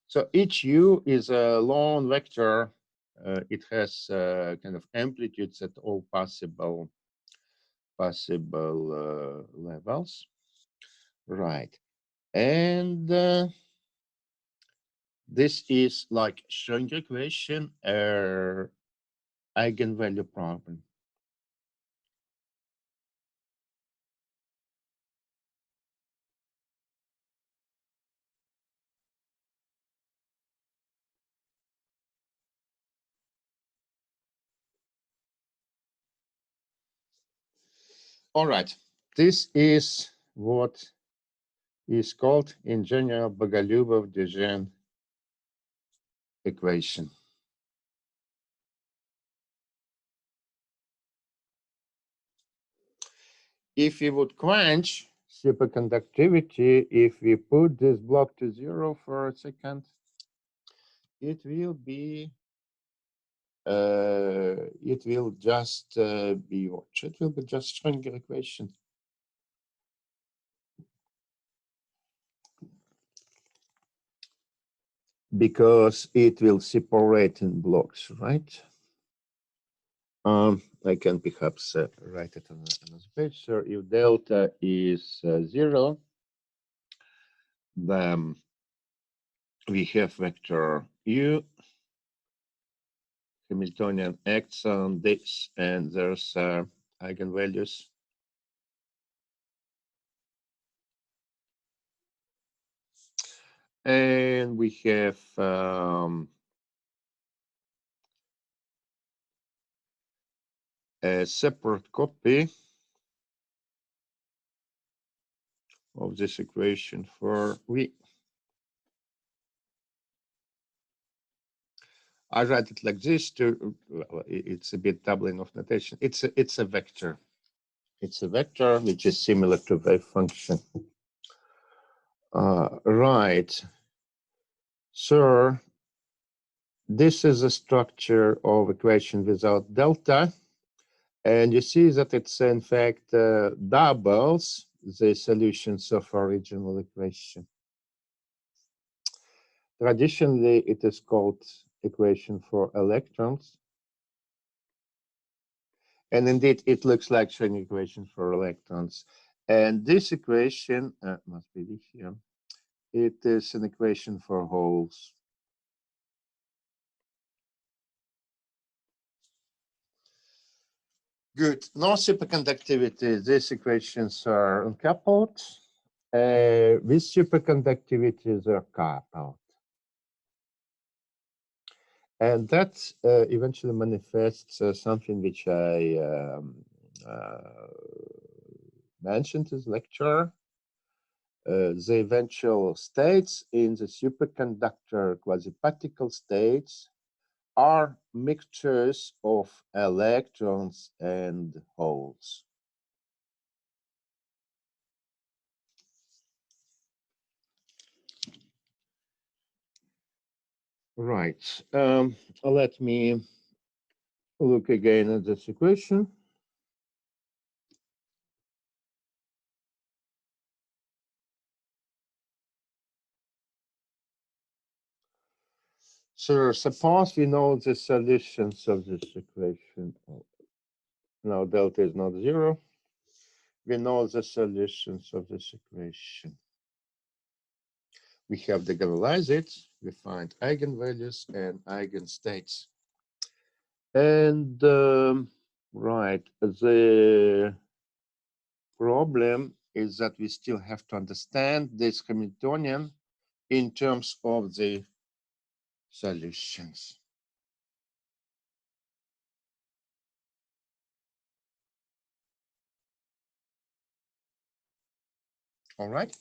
So each U is a lone vector. It has kind of amplitudes at all possible levels. Right. And this is like Schrödinger equation, eigenvalue problem. All right. This is what is called in general Bogolyubov-BdG equation. If we would quench superconductivity, if we put this block to 0 for a second, it will be it will just be what? It will be just Schrödinger equation. Because it will separate in blocks, right? I can perhaps write it on another page. So if delta is 0, Then we have vector U. Hamiltonian acts on this, and there's eigenvalues. And we have a separate copy of this equation for V. I write it like this to, well, it's a bit doubling of notation. It's a vector. It's a vector which is similar to wave function. Right. So this is a structure of equation without delta. And you see that it's in fact doubles the solutions of original equation. Traditionally, it is called equation for electrons. And indeed, it looks like Schrödinger equation for electrons. And this equation must be this here. It is an equation for holes. Good. No superconductivity. These equations are uncoupled. With superconductivity, they're coupled. And that eventually manifests something which I mentioned in this lecture. The eventual states in the superconductor quasi-particle states are mixtures of electrons and holes. Right. Let me look again at this equation. So suppose we know the solutions of this equation. Now delta is not zero. We know the solutions of this equation. We have to generalize it. We find eigenvalues and eigenstates. And right, the problem is that we still have to understand this Hamiltonian in terms of the solutions. All right.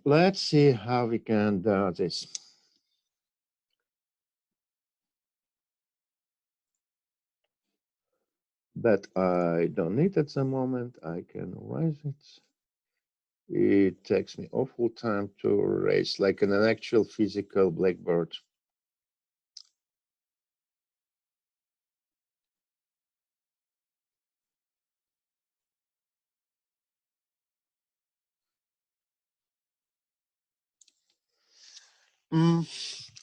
Let's see how we can do this. But I don't need it at the moment. I can erase it. It takes me awful time to erase, like in an actual physical blackboard.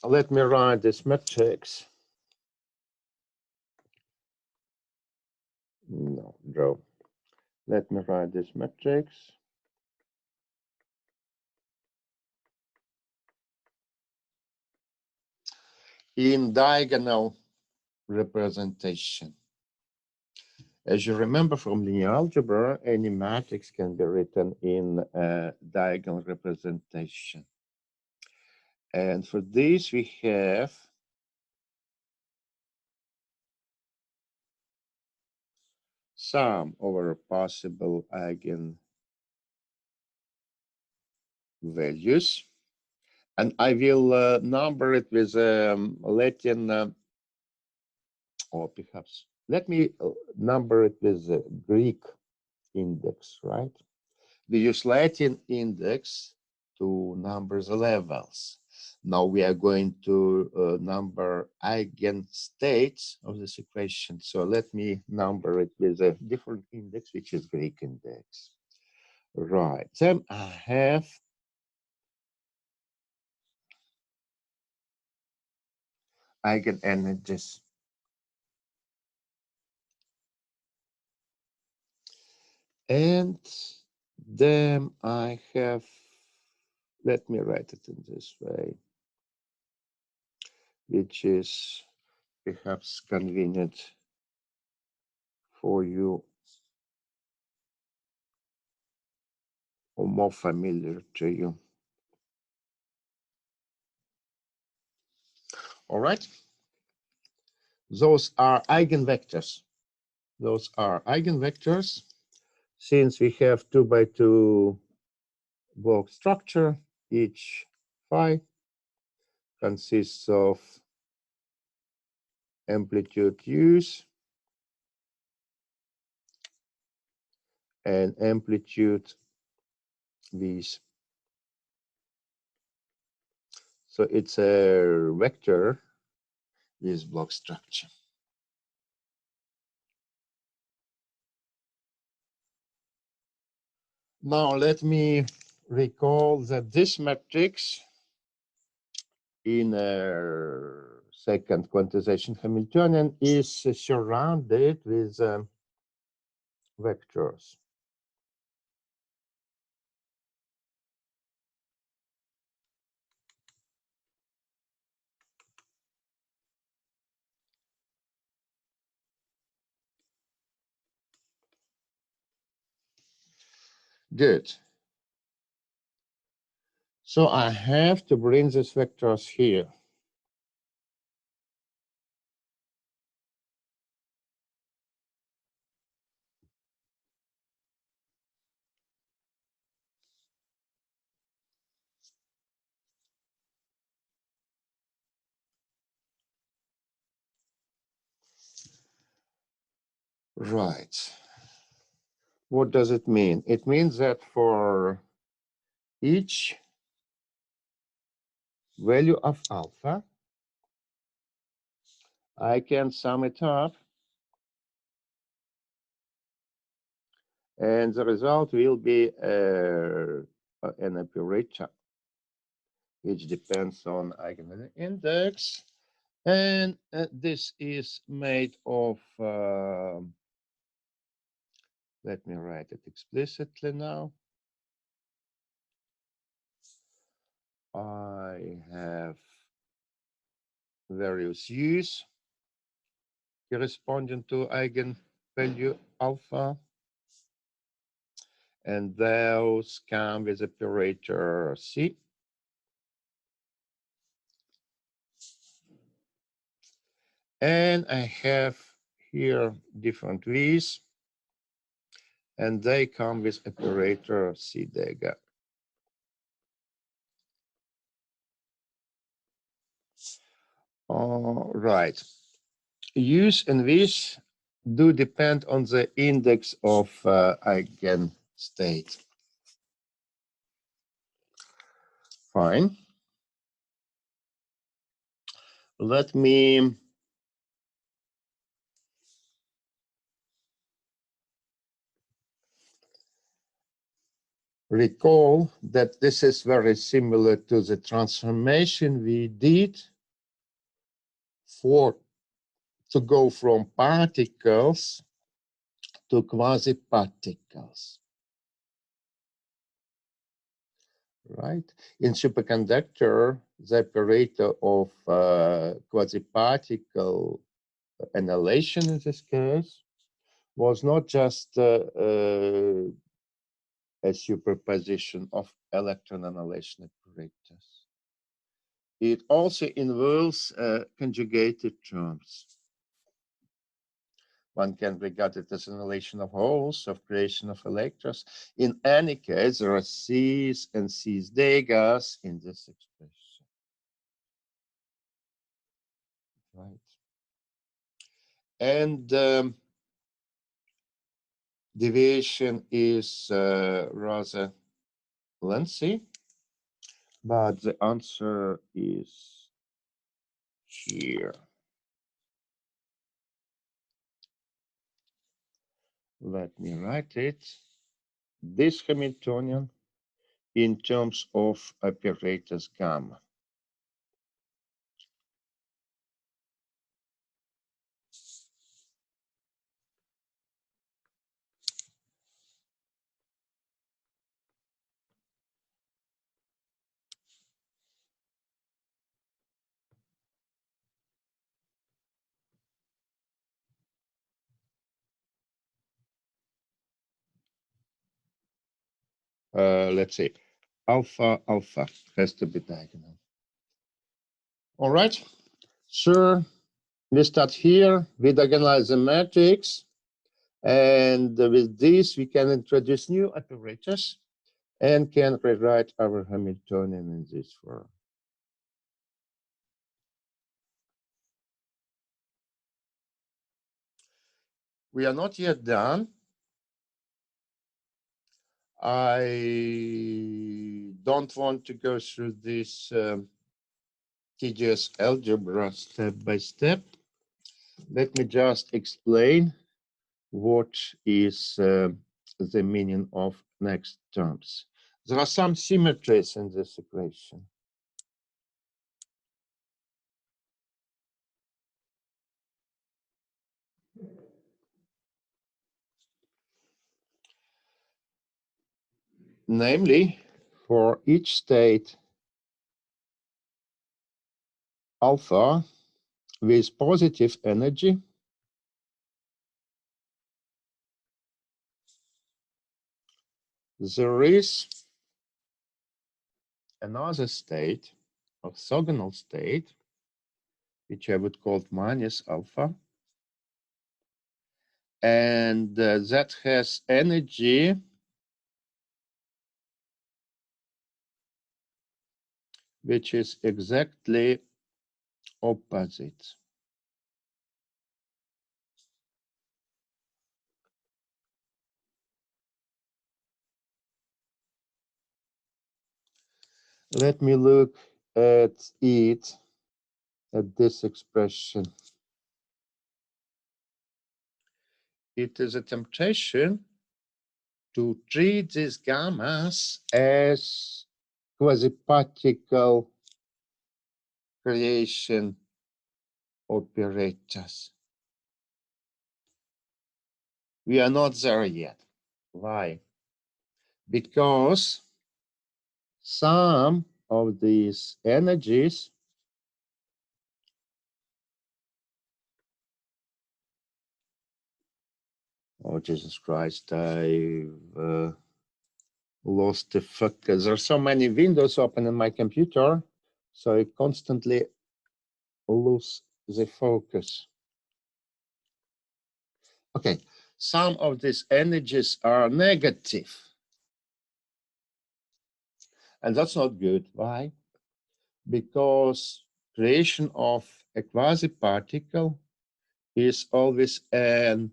Let me write this matrix. No, draw. Let me write this matrix. In diagonal representation. As you remember from linear algebra, any matrix can be written in a diagonal representation. And for this, we have sum over possible eigenvalues. And I will number it with Latin, or perhaps, let me number it with the Greek index, right? We use Latin index to number the levels. Now we are going to number eigenstates of this equation. So let me number it with a different index, which is Greek index. Right, then I have eigenenergies. And Then I have, let me write it in this way, which is perhaps convenient for you or more familiar to you. All right. Those are eigenvectors. Those are eigenvectors. Since we have 2 by 2 block structure, each phi consists of amplitude u's and amplitude v's. So it's a vector with block structure. Now let me recall that this matrix in a second quantization Hamiltonian is surrounded with vectors. Good. So I have to bring these vectors here. Right. What does it mean? It means that for each value of alpha, I can sum it up, and the result will be an operator which depends on eigenvalue index, and this is made of, let me write it explicitly now. I have various u's corresponding to eigenvalue alpha, and those come with operator C. And I have here different v's, and they come with operator C dagger. All right. U's and v's do depend on the index of eigenstate. Fine. Let me recall that this is very similar to the transformation we did to go from particles to quasi-particles. Right? In superconductor, the operator of quasi-particle annihilation in this case was not just a superposition of electron annihilation operators. It also involves conjugated terms. One can regard it as annihilation of holes, of creation of electrons. In any case, there are C's and C's daggers in this expression. Right. And deviation is rather lengthy, but the answer is here. Let me write it. This Hamiltonian in terms of operators gamma. let's say alpha alpha has to be diagonal. All right, so we start here, we diagonalize the matrix, and with this we can introduce new operators and can rewrite our Hamiltonian in this form. We are not yet done. I don't want to go through this tedious algebra step by step. Let me just explain what is the meaning of next terms. There are some symmetries in this equation. Namely, for each state alpha with positive energy, there is another state, orthogonal state, which I would call minus alpha, and that has energy which is exactly opposite. Let me look at it, at this expression. It is a temptation to treat these gammas as quasi-particle creation operators. We are not there yet. Why? Because some of these energies oh, Jesus Christ, I've lost the focus. There are so many windows open in my computer, so I constantly lose the focus. Okay, some of these energies are negative. And that's not good. Why? Because creation of a quasi-particle is always an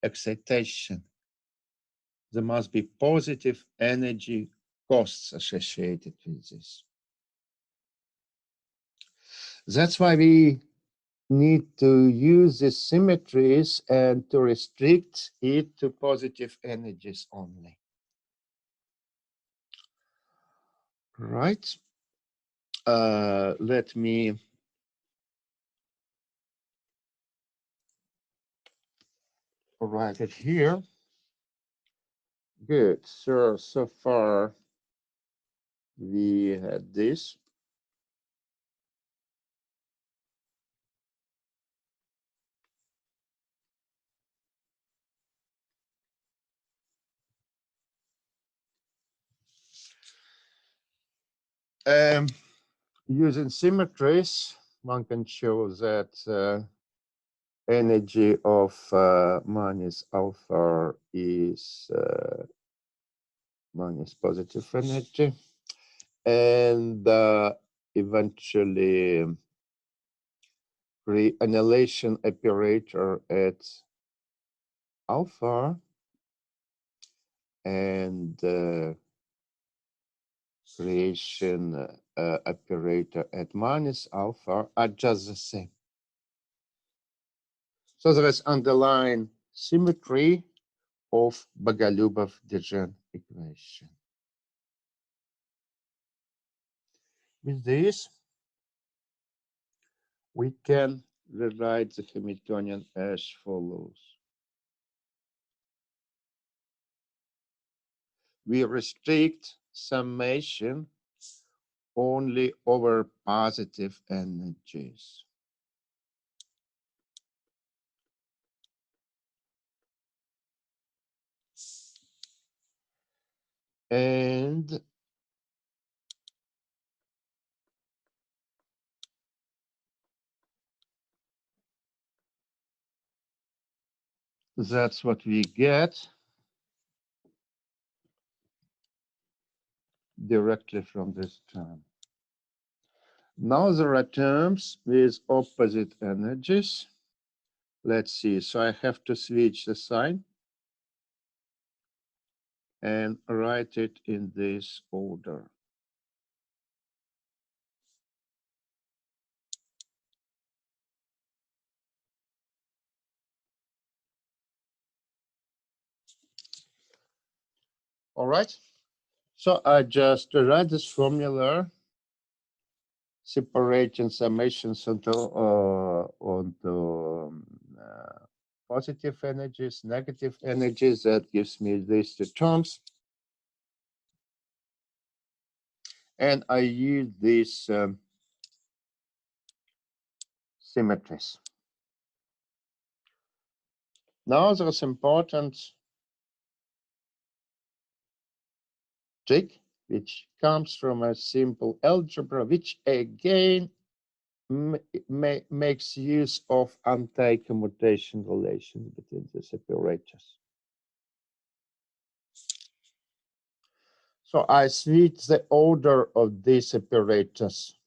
excitation. There must be positive energy costs associated with this. That's why we need to use the symmetries and to restrict it to positive energies only. Right. Let me write it here. Good. So far we had this. Using symmetries, one can show that energy of minus alpha is minus positive energy, and eventually pre-annihilation operator at alpha and creation operator at minus alpha are just the same. So there is underlying symmetry of Bogolyubov-Dijon equation. With this, we can rewrite the Hamiltonian as follows. We restrict summation only over positive energies. And that's what we get directly from this term. Now there are terms with opposite energies. Let's see. So I have to switch the sign and write it in this order. All right. So I just write this formula, separating summations onto positive energies, negative energies. That gives me these two terms. And I use these symmetries. Now there's important trick, which comes from a simple algebra, which again makes use of anti-commutation relations between the separators. So I switch the order of these separators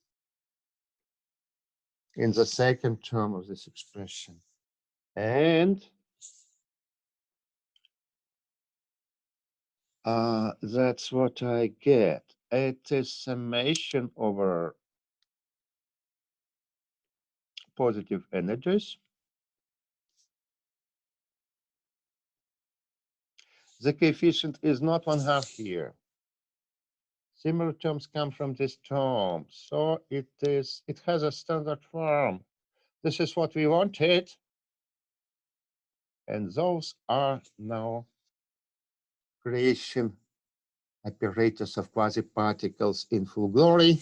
in the second term of this expression. And that's what I get. It is summation over positive energies. The coefficient is not 1/2 here. Similar terms come from this term. So it has a standard form. This is what we wanted. And those are now creation apparatus of quasi-particles in full glory.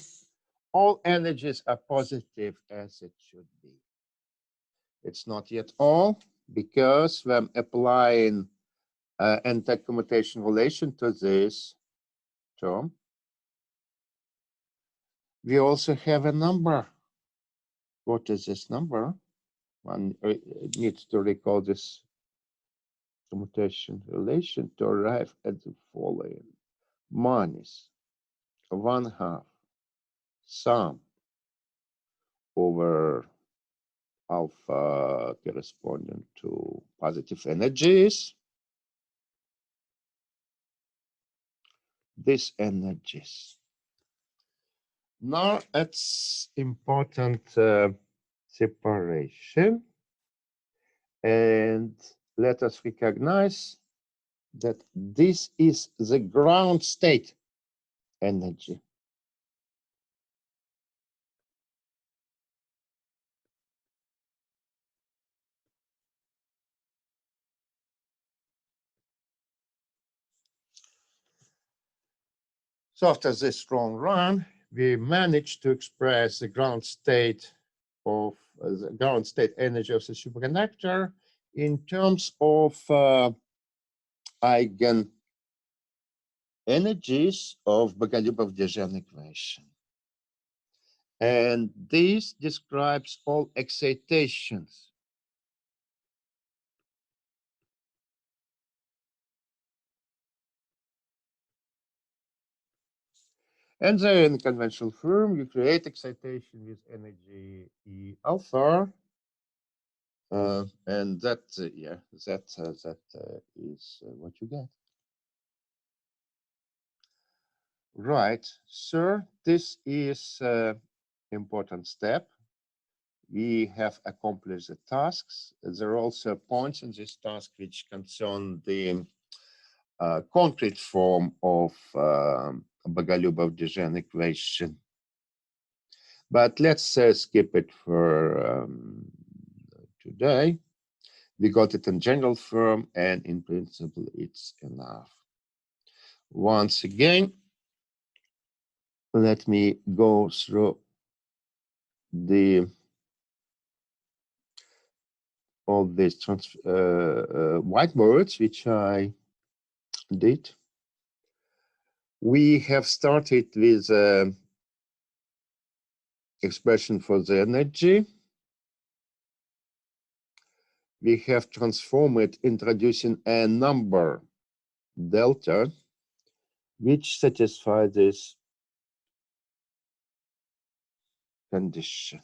All energies are positive as it should be. It's not yet all, because when applying anti-commutation relation to this term, we also have a number. What is this number? One needs to recall this commutation relation to arrive at the following: minus 1/2 sum over alpha corresponding to positive energies. These energies. Now it's important separation, and let us recognize that this is the ground state energy. So after this strong run, we managed to express the ground state of the ground state energy of the superconductor in terms of eigen energies of Bogoliubov-Dezhyan equation. And this describes all excitations. And then in conventional form, you create excitation with energy E alpha. And that, yeah, that is what you get. Right, sir, this is an important step. We have accomplished the tasks. There are also points in this task which concern the concrete form of Bogoliubov-Dezhyan equation. But let's skip it for today. We got it in general form, and in principle, it's enough. Once again, let me go through all these whiteboards which I did. We have started with expression for the energy. We have transformed it, introducing a number, delta, which satisfies this condition.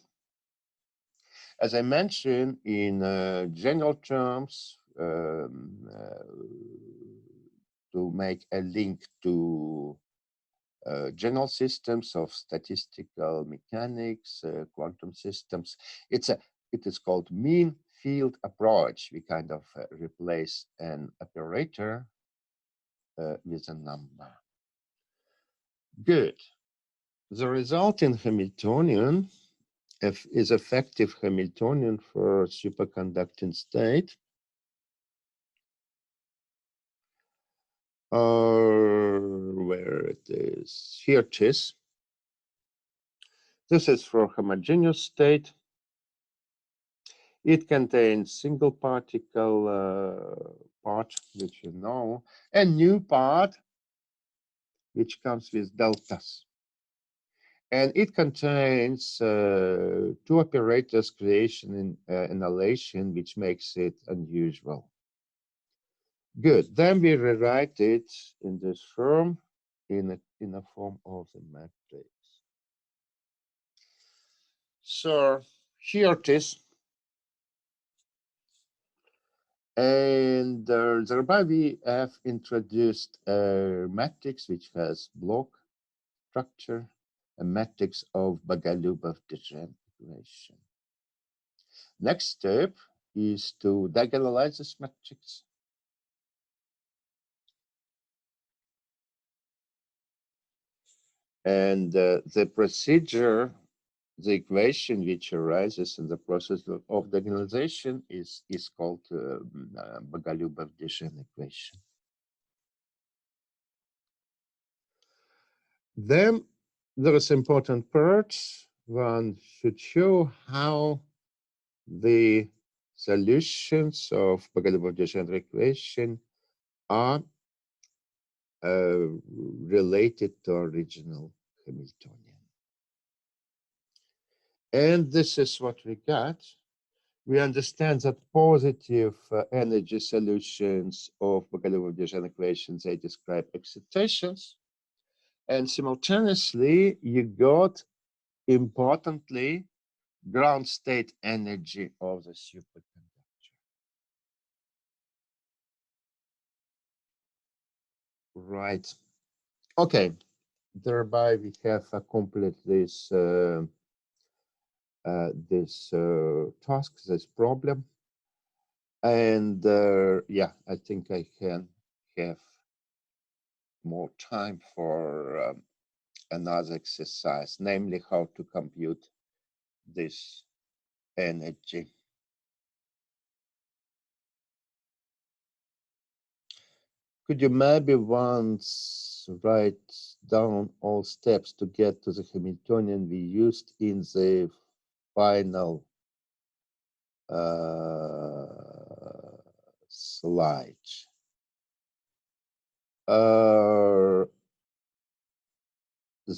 As I mentioned, in general terms, to make a link to general systems of statistical mechanics, quantum systems, it is called mean field approach. We kind of replace an operator with a number. Good. The resulting Hamiltonian is effective Hamiltonian for superconducting state. Where it is, here it is. This is for homogeneous state. It contains single particle part, which you know, and new part, which comes with deltas. And it contains two operators creation and annihilation, which makes it unusual. Good. Then we rewrite it in this form, in a form of the matrix. So here it is. And thereby we have introduced a matrix which has block structure, a matrix of Bogoliubov-de Gennes equation. Next step is to diagonalize this matrix. And the procedure, the equation which arises in the process of diagonalization is called Bogoliubov-de Gennes equation. Then there is important part. One should show how the solutions of Bogoliubov-de Gennes equation are related to original Hamiltonian. And this is what we got. We understand that positive energy solutions of Bogoliubov-de Gennes equations, they describe excitations. And simultaneously, you got, importantly, ground state energy of the superconductor. Right. Okay. Thereby, we have accomplished this task, this problem. And yeah, I think I can have more time for another exercise, namely how to compute this energy. Could you maybe once write down all steps to get to the Hamiltonian we used in the final slide?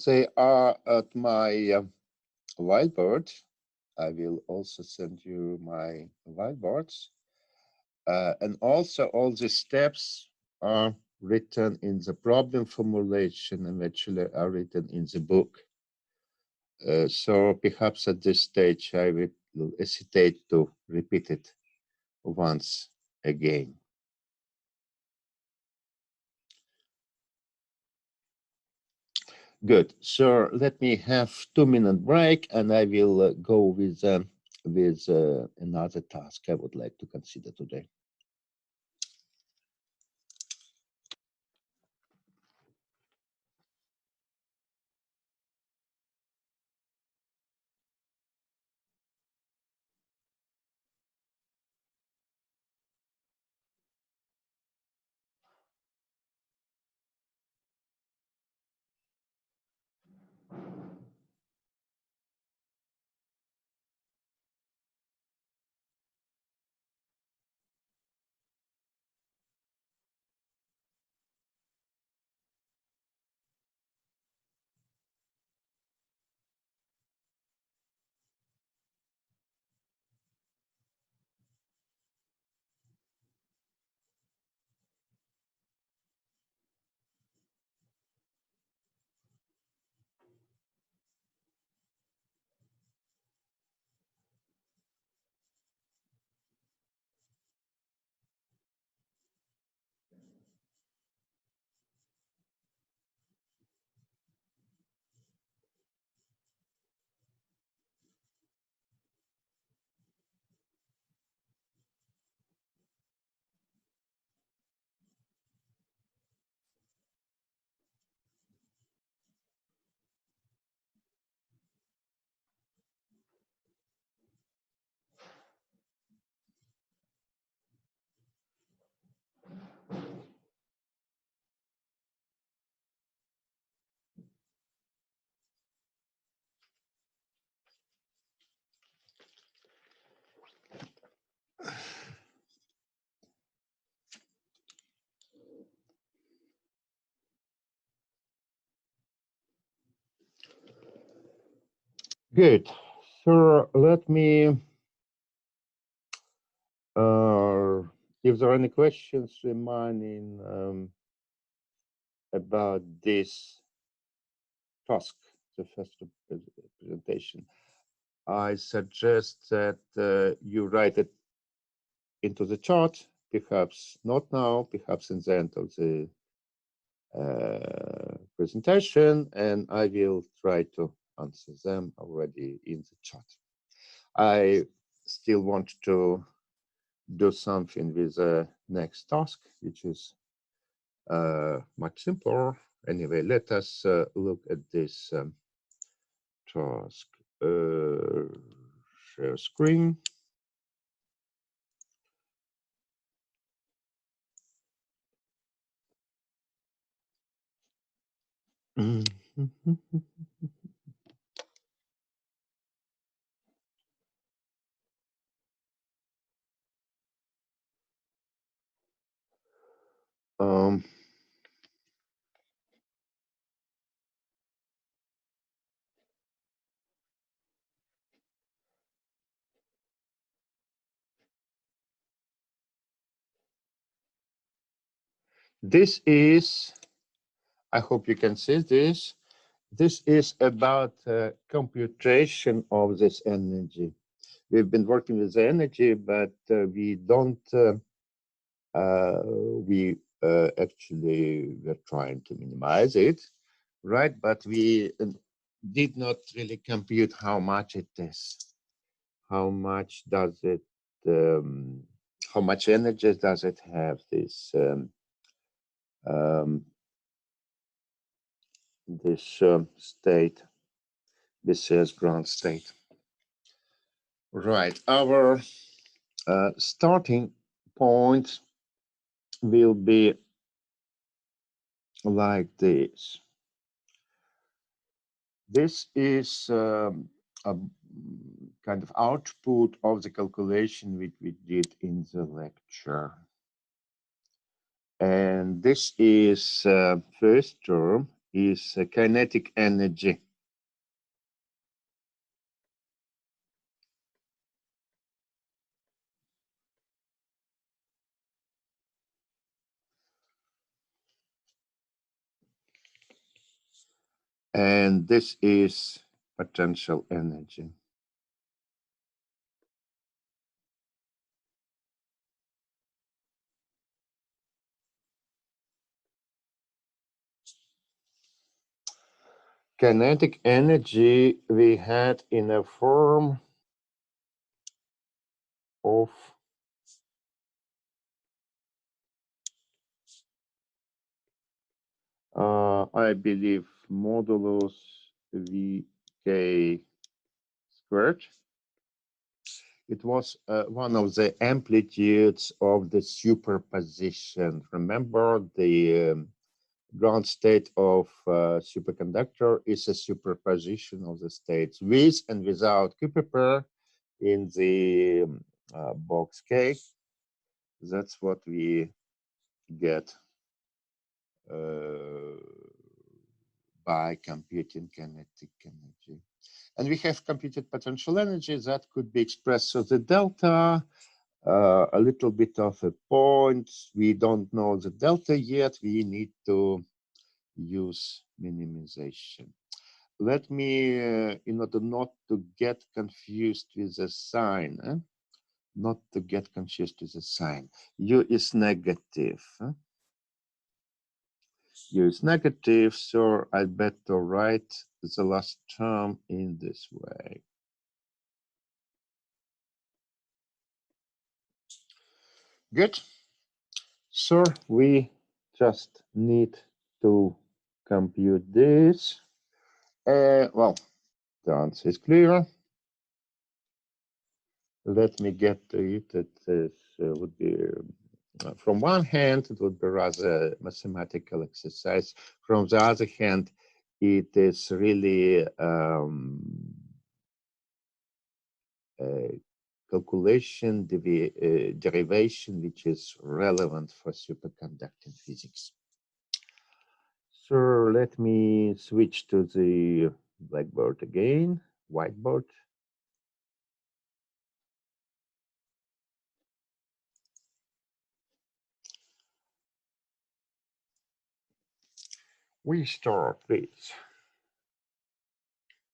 They are at my whiteboard. I will also send you my whiteboards. And also all the steps are written in the problem formulation and actually are written in the book. So perhaps at this stage, I will hesitate to repeat it once again. Good. So let me have 2-minute break, and I will go with another task I would like to consider today. Good. So let me, if there are any questions remaining about this task, the first presentation, I suggest that you write it into the chart, perhaps not now, perhaps in the end of the presentation, and I will try to answer them already in the chat. I still want to do something with the next task, which is much simpler. Anyway, let us look at this task. Share screen. um, this is, I hope you can see this. This is about computation of this energy. We've been working with the energy, but we don't, actually, we're trying to minimize it, right? But we did not really compute how much it is. How much does it, how much energy does it have, this state, BCS ground state. Right, our starting point will be like this. This is a kind of output of the calculation which we did in the lecture. And this is first term is kinetic energy. And this is potential energy. Kinetic energy we had in a form of I believe modulus Vk squared. It was one of the amplitudes of the superposition. Remember, the ground state of superconductor is a superposition of the states with and without Kuiper pair in the box K. That's what we get by computing kinetic energy. And we have computed potential energy that could be expressed as the delta, a little bit of a point. We don't know the delta yet. We need to use minimization. Let me, in order not to get confused with the sign, not to get confused with the sign. U is negative. U is negative, so I better write the last term in this way. Good. So we just need to compute this. Well, the answer is clear. Let me get to it. It would be, from one hand, it would be rather mathematical exercise. From the other hand, it is really a calculation, derivation, which is relevant for superconducting physics. So let me switch to the blackboard again. whiteboard. We start with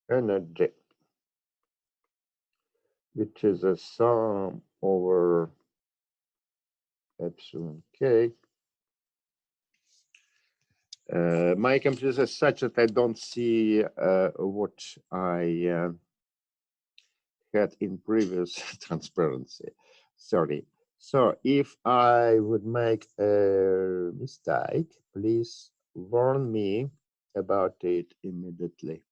energy, which is a sum over epsilon k. My computer is such that I don't see what I had in previous transparency. Sorry. So if I would make a mistake, please warn me about it immediately.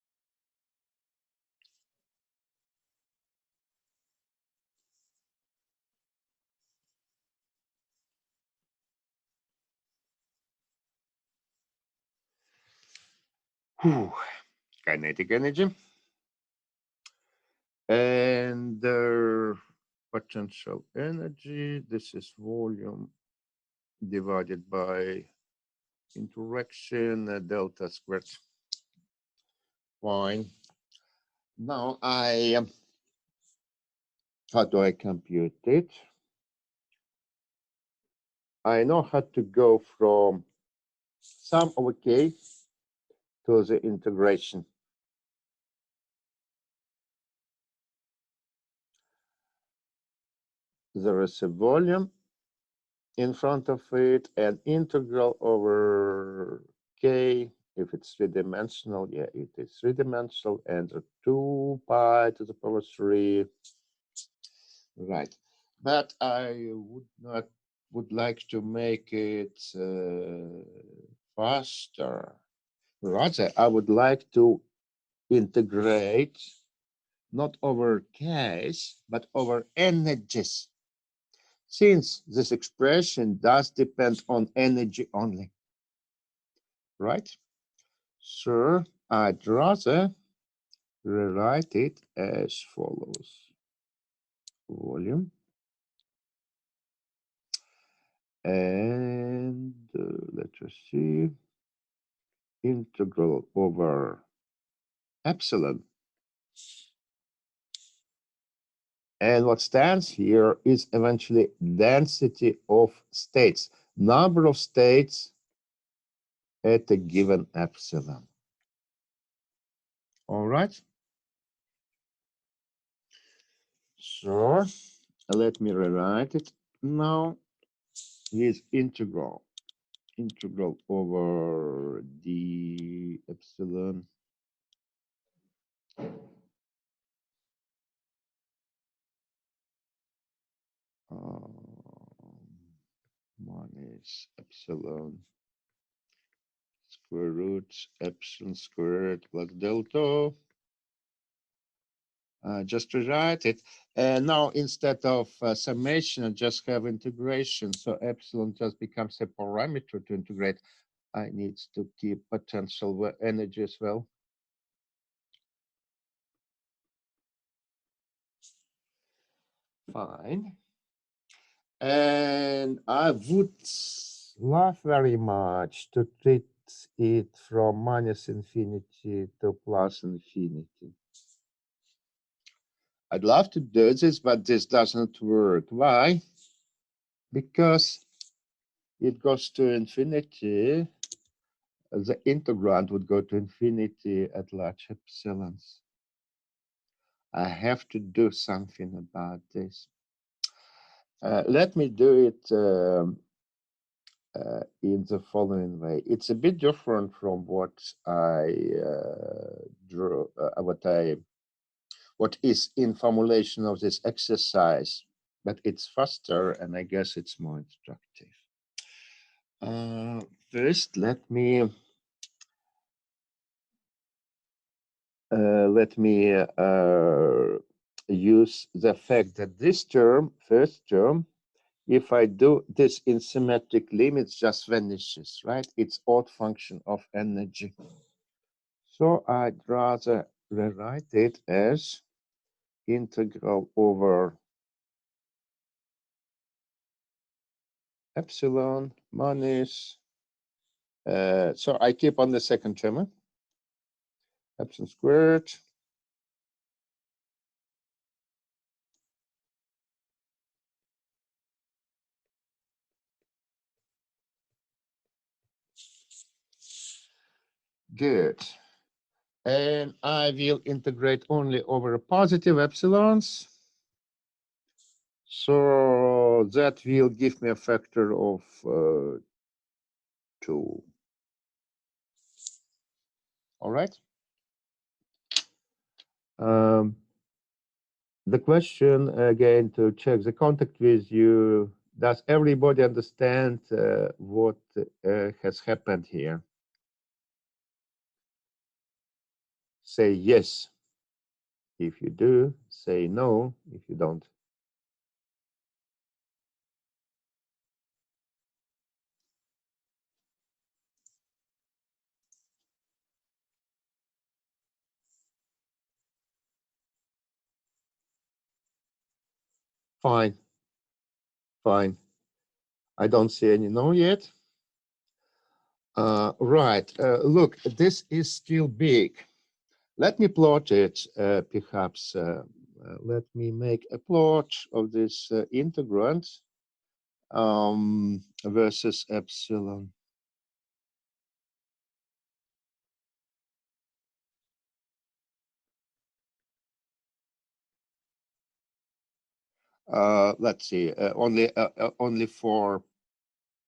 Whew. Kinetic energy and potential energy. This is volume divided by interaction delta squared. Fine. Now how do I compute it? I know how to go from sum over k to the integration. There is a volume in front of it, and integral over k. If it's three-dimensional, yeah, it is three-dimensional, and 2 pi to the power 3. Right. But I would like to make it faster. Rather, I would like to integrate not over k's, but over energies. Since this expression does depend on energy only, right? So I'd rather rewrite it as follows. Volume. And let us see, integral over epsilon. And what stands here is eventually density of states, number of states at a given epsilon. All right. So let me rewrite it now. Is integral over d epsilon minus epsilon square root epsilon squared plus delta. Just rewrite it. And now instead of summation, I just have integration. So epsilon just becomes a parameter to integrate. I need to keep potential energy as well. Fine. And I would love very much to treat it from minus infinity to plus infinity. I'd love to do this, but this doesn't work. Why? Because it goes to infinity. The integrand would go to infinity at large epsilons. I have to do something about this. Let me do it in the following way. It's a bit different from what I drew, what is in formulation of this exercise, but it's faster and I guess it's more instructive. First, let me use the fact that this term, first term, if I do this in symmetric limits, just vanishes, right? It's odd function of energy. So I'd rather rewrite it as integral over epsilon minus, so I keep on the second term, epsilon squared Good. And I will integrate only over positive epsilons. So that will give me a factor of 2. All right. The question again to check the contact with you. Does everybody understand what has happened here? Say yes if you do, say no if you don't. Fine, fine. I don't see any no yet. Right, look, this is still big. Let me plot it, perhaps. Let me make a plot of this integrand versus epsilon. Let's see, only for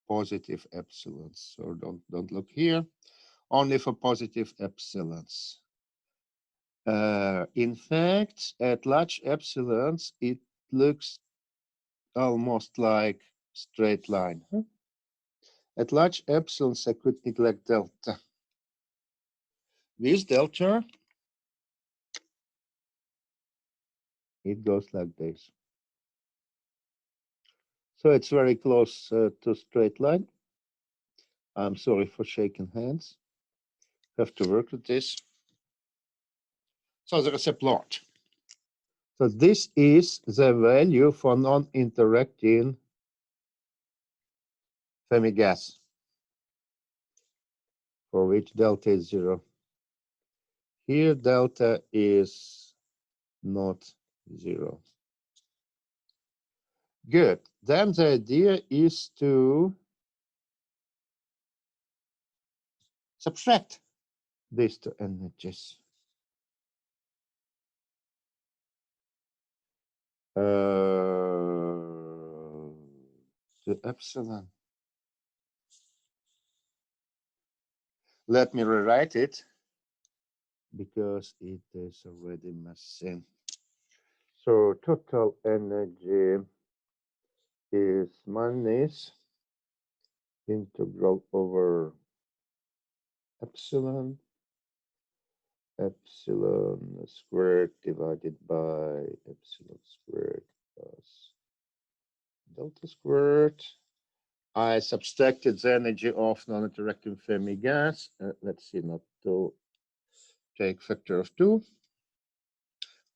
positive epsilons. So don't look here. Only for positive epsilons. In fact, at large epsilons, it looks almost like straight line. Huh? At large epsilons, I could neglect delta. With delta, it goes like this. So it's very close to straight line. I'm sorry for shaking hands. Have to work with this. So there is a plot. So this is the value for non-interacting Fermi gas, for which delta is 0. Here delta is not 0. Good. Then the idea is to subtract these two energies. The epsilon. Let me rewrite it because it is already missing. So total energy is minus integral over epsilon squared divided by epsilon squared plus delta squared. I subtracted the energy of non-interacting Fermi gas. Let's see, not to take factor of 2.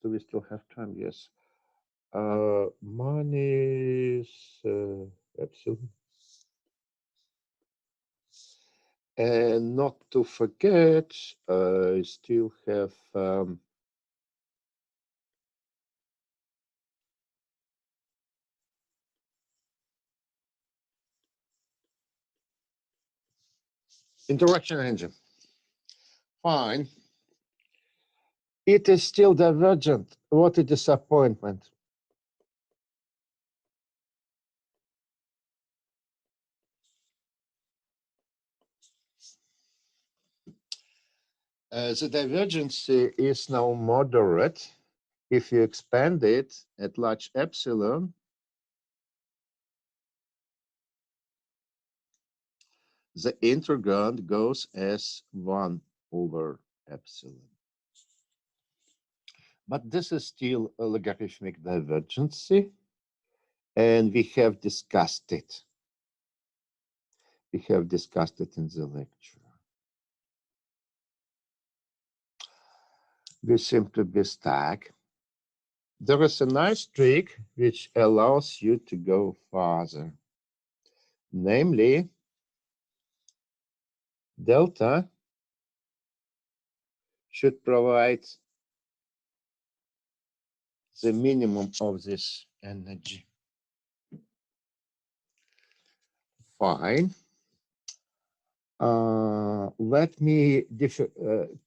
Do we still have time? Yes. Minus epsilon. And not to forget, I still have interaction engine. Fine. It is still divergent. What a disappointment. The divergence is now moderate. If you expand it at large epsilon, the integrand goes as 1 over epsilon. But this is still a logarithmic divergency, and we have discussed it. We have discussed it in the lecture. We seem to be stuck. There is a nice trick which allows you to go farther. Namely, delta should provide the minimum of this energy. Fine. Let me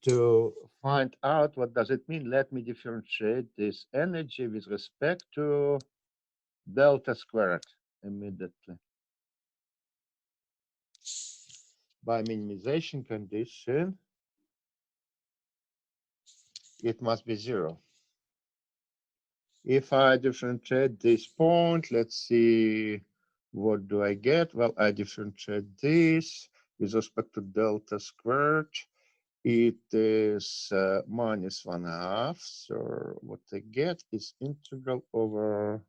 to find out what does it mean. Let me differentiate this energy with respect to delta squared immediately. By minimization condition, it must be 0. If I differentiate this point, let's see, what do I get? Well, I differentiate this with respect to delta squared. It is minus 1/2. So what I get is integral over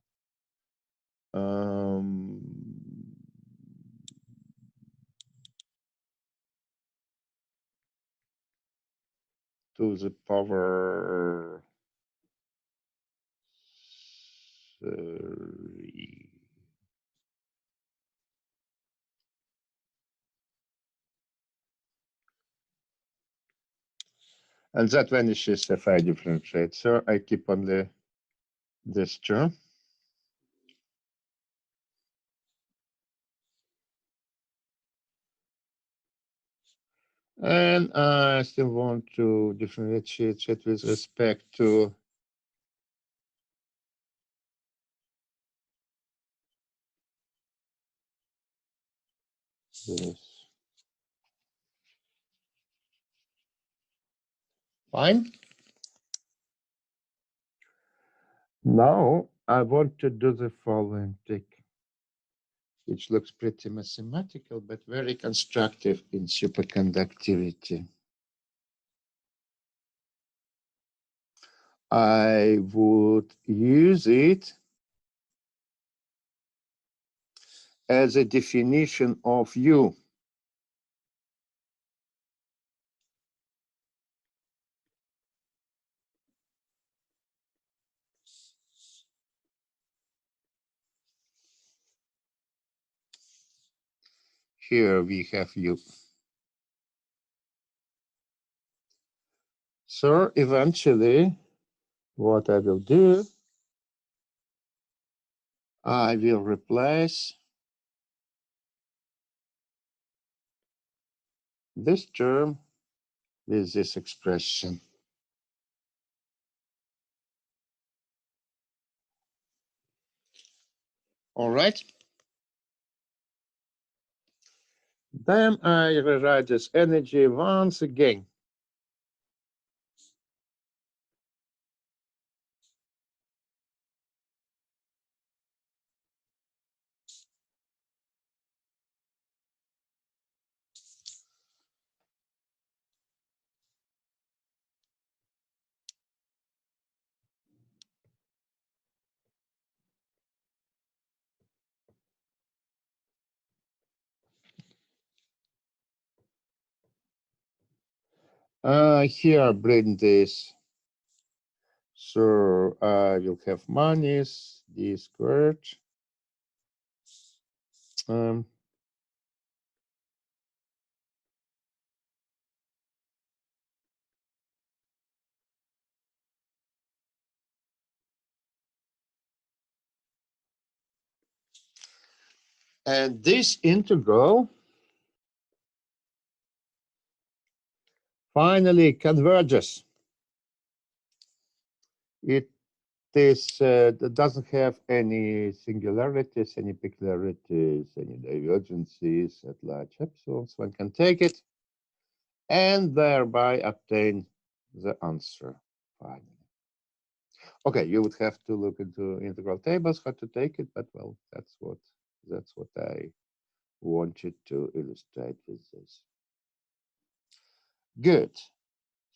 to the power 3. And that vanishes if I differentiate. So I keep only this term. And I still want to differentiate it with respect to this. Fine. Now I want to do the following trick, which looks pretty mathematical, but very constructive in superconductivity. I would use it as a definition of U. Here we have U. So eventually, what I will do, I will replace this term with this expression. All right. Then I rewrite this energy once again. Here I bring this. So I will have minus d squared. And this integral finally converges. It doesn't have any singularities, any peculiarities, any divergences at large epsilons. One can take it and thereby obtain the answer finally. Okay, you would have to look into integral tables how to take it, but well, that's what I wanted to illustrate with this. Good.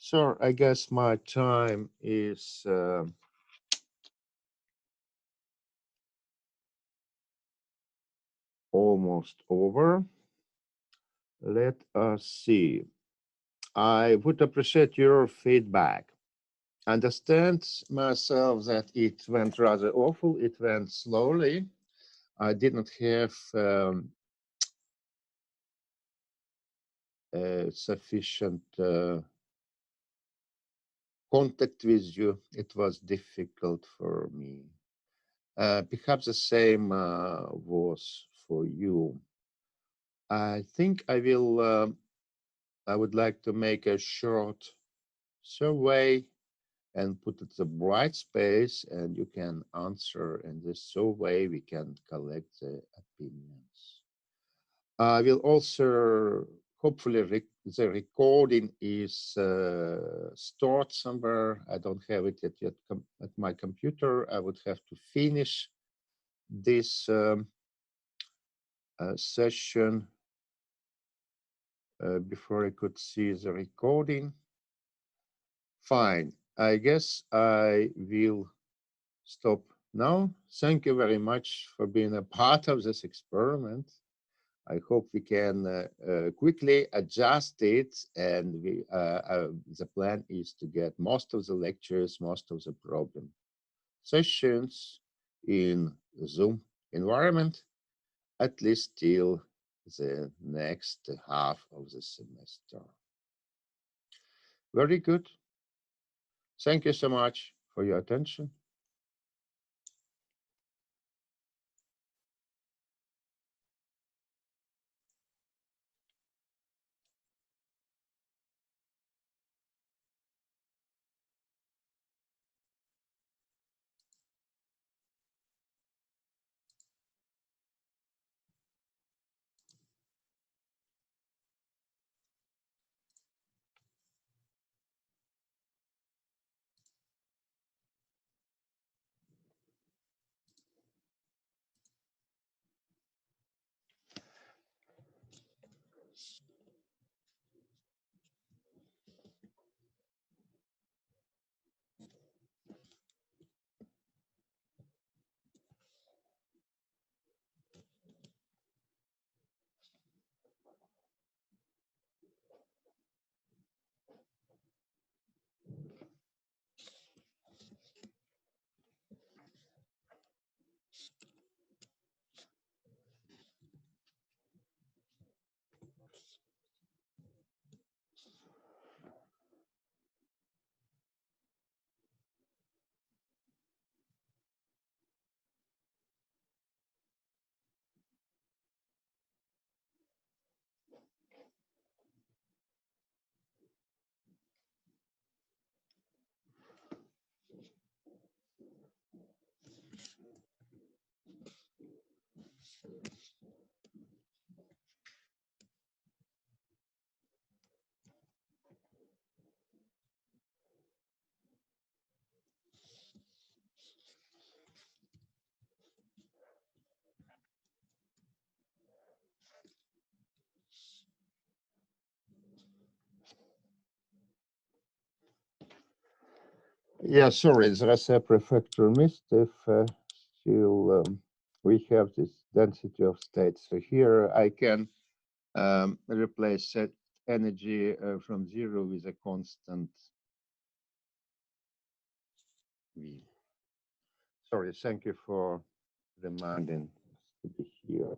So I guess my time is almost over. Let us see. I would appreciate your feedback. Understand myself that it went rather awful. It went slowly. I did not have sufficient contact with you. It was difficult for me. Perhaps the same was for you. I think I would like to make a short survey and put it the bright space, and you can answer in this survey. We can collect the opinions. I will also, hopefully, the recording is stored somewhere. I don't have it yet at my computer. I would have to finish this session before I could see the recording. Fine. I guess I will stop now. Thank you very much for being a part of this experiment. I hope we can quickly adjust it, and the plan is to get most of the lectures, most of the problem sessions in Zoom environment, at least till the next half of the semester. Very good. Thank you so much for your attention. Yeah, sorry, there's a prefactor missed. If still we have this density of states. So here I can replace set energy from 0 with a constant V. Sorry, thank you for reminding to be here.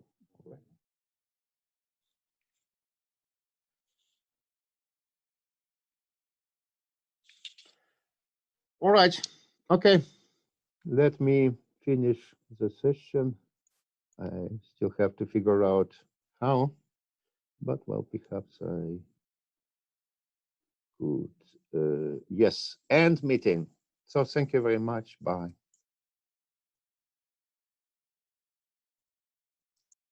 All right, okay. Let me finish the session. I still have to figure out how, but well, perhaps I could. Yes, end meeting. So thank you very much. Bye.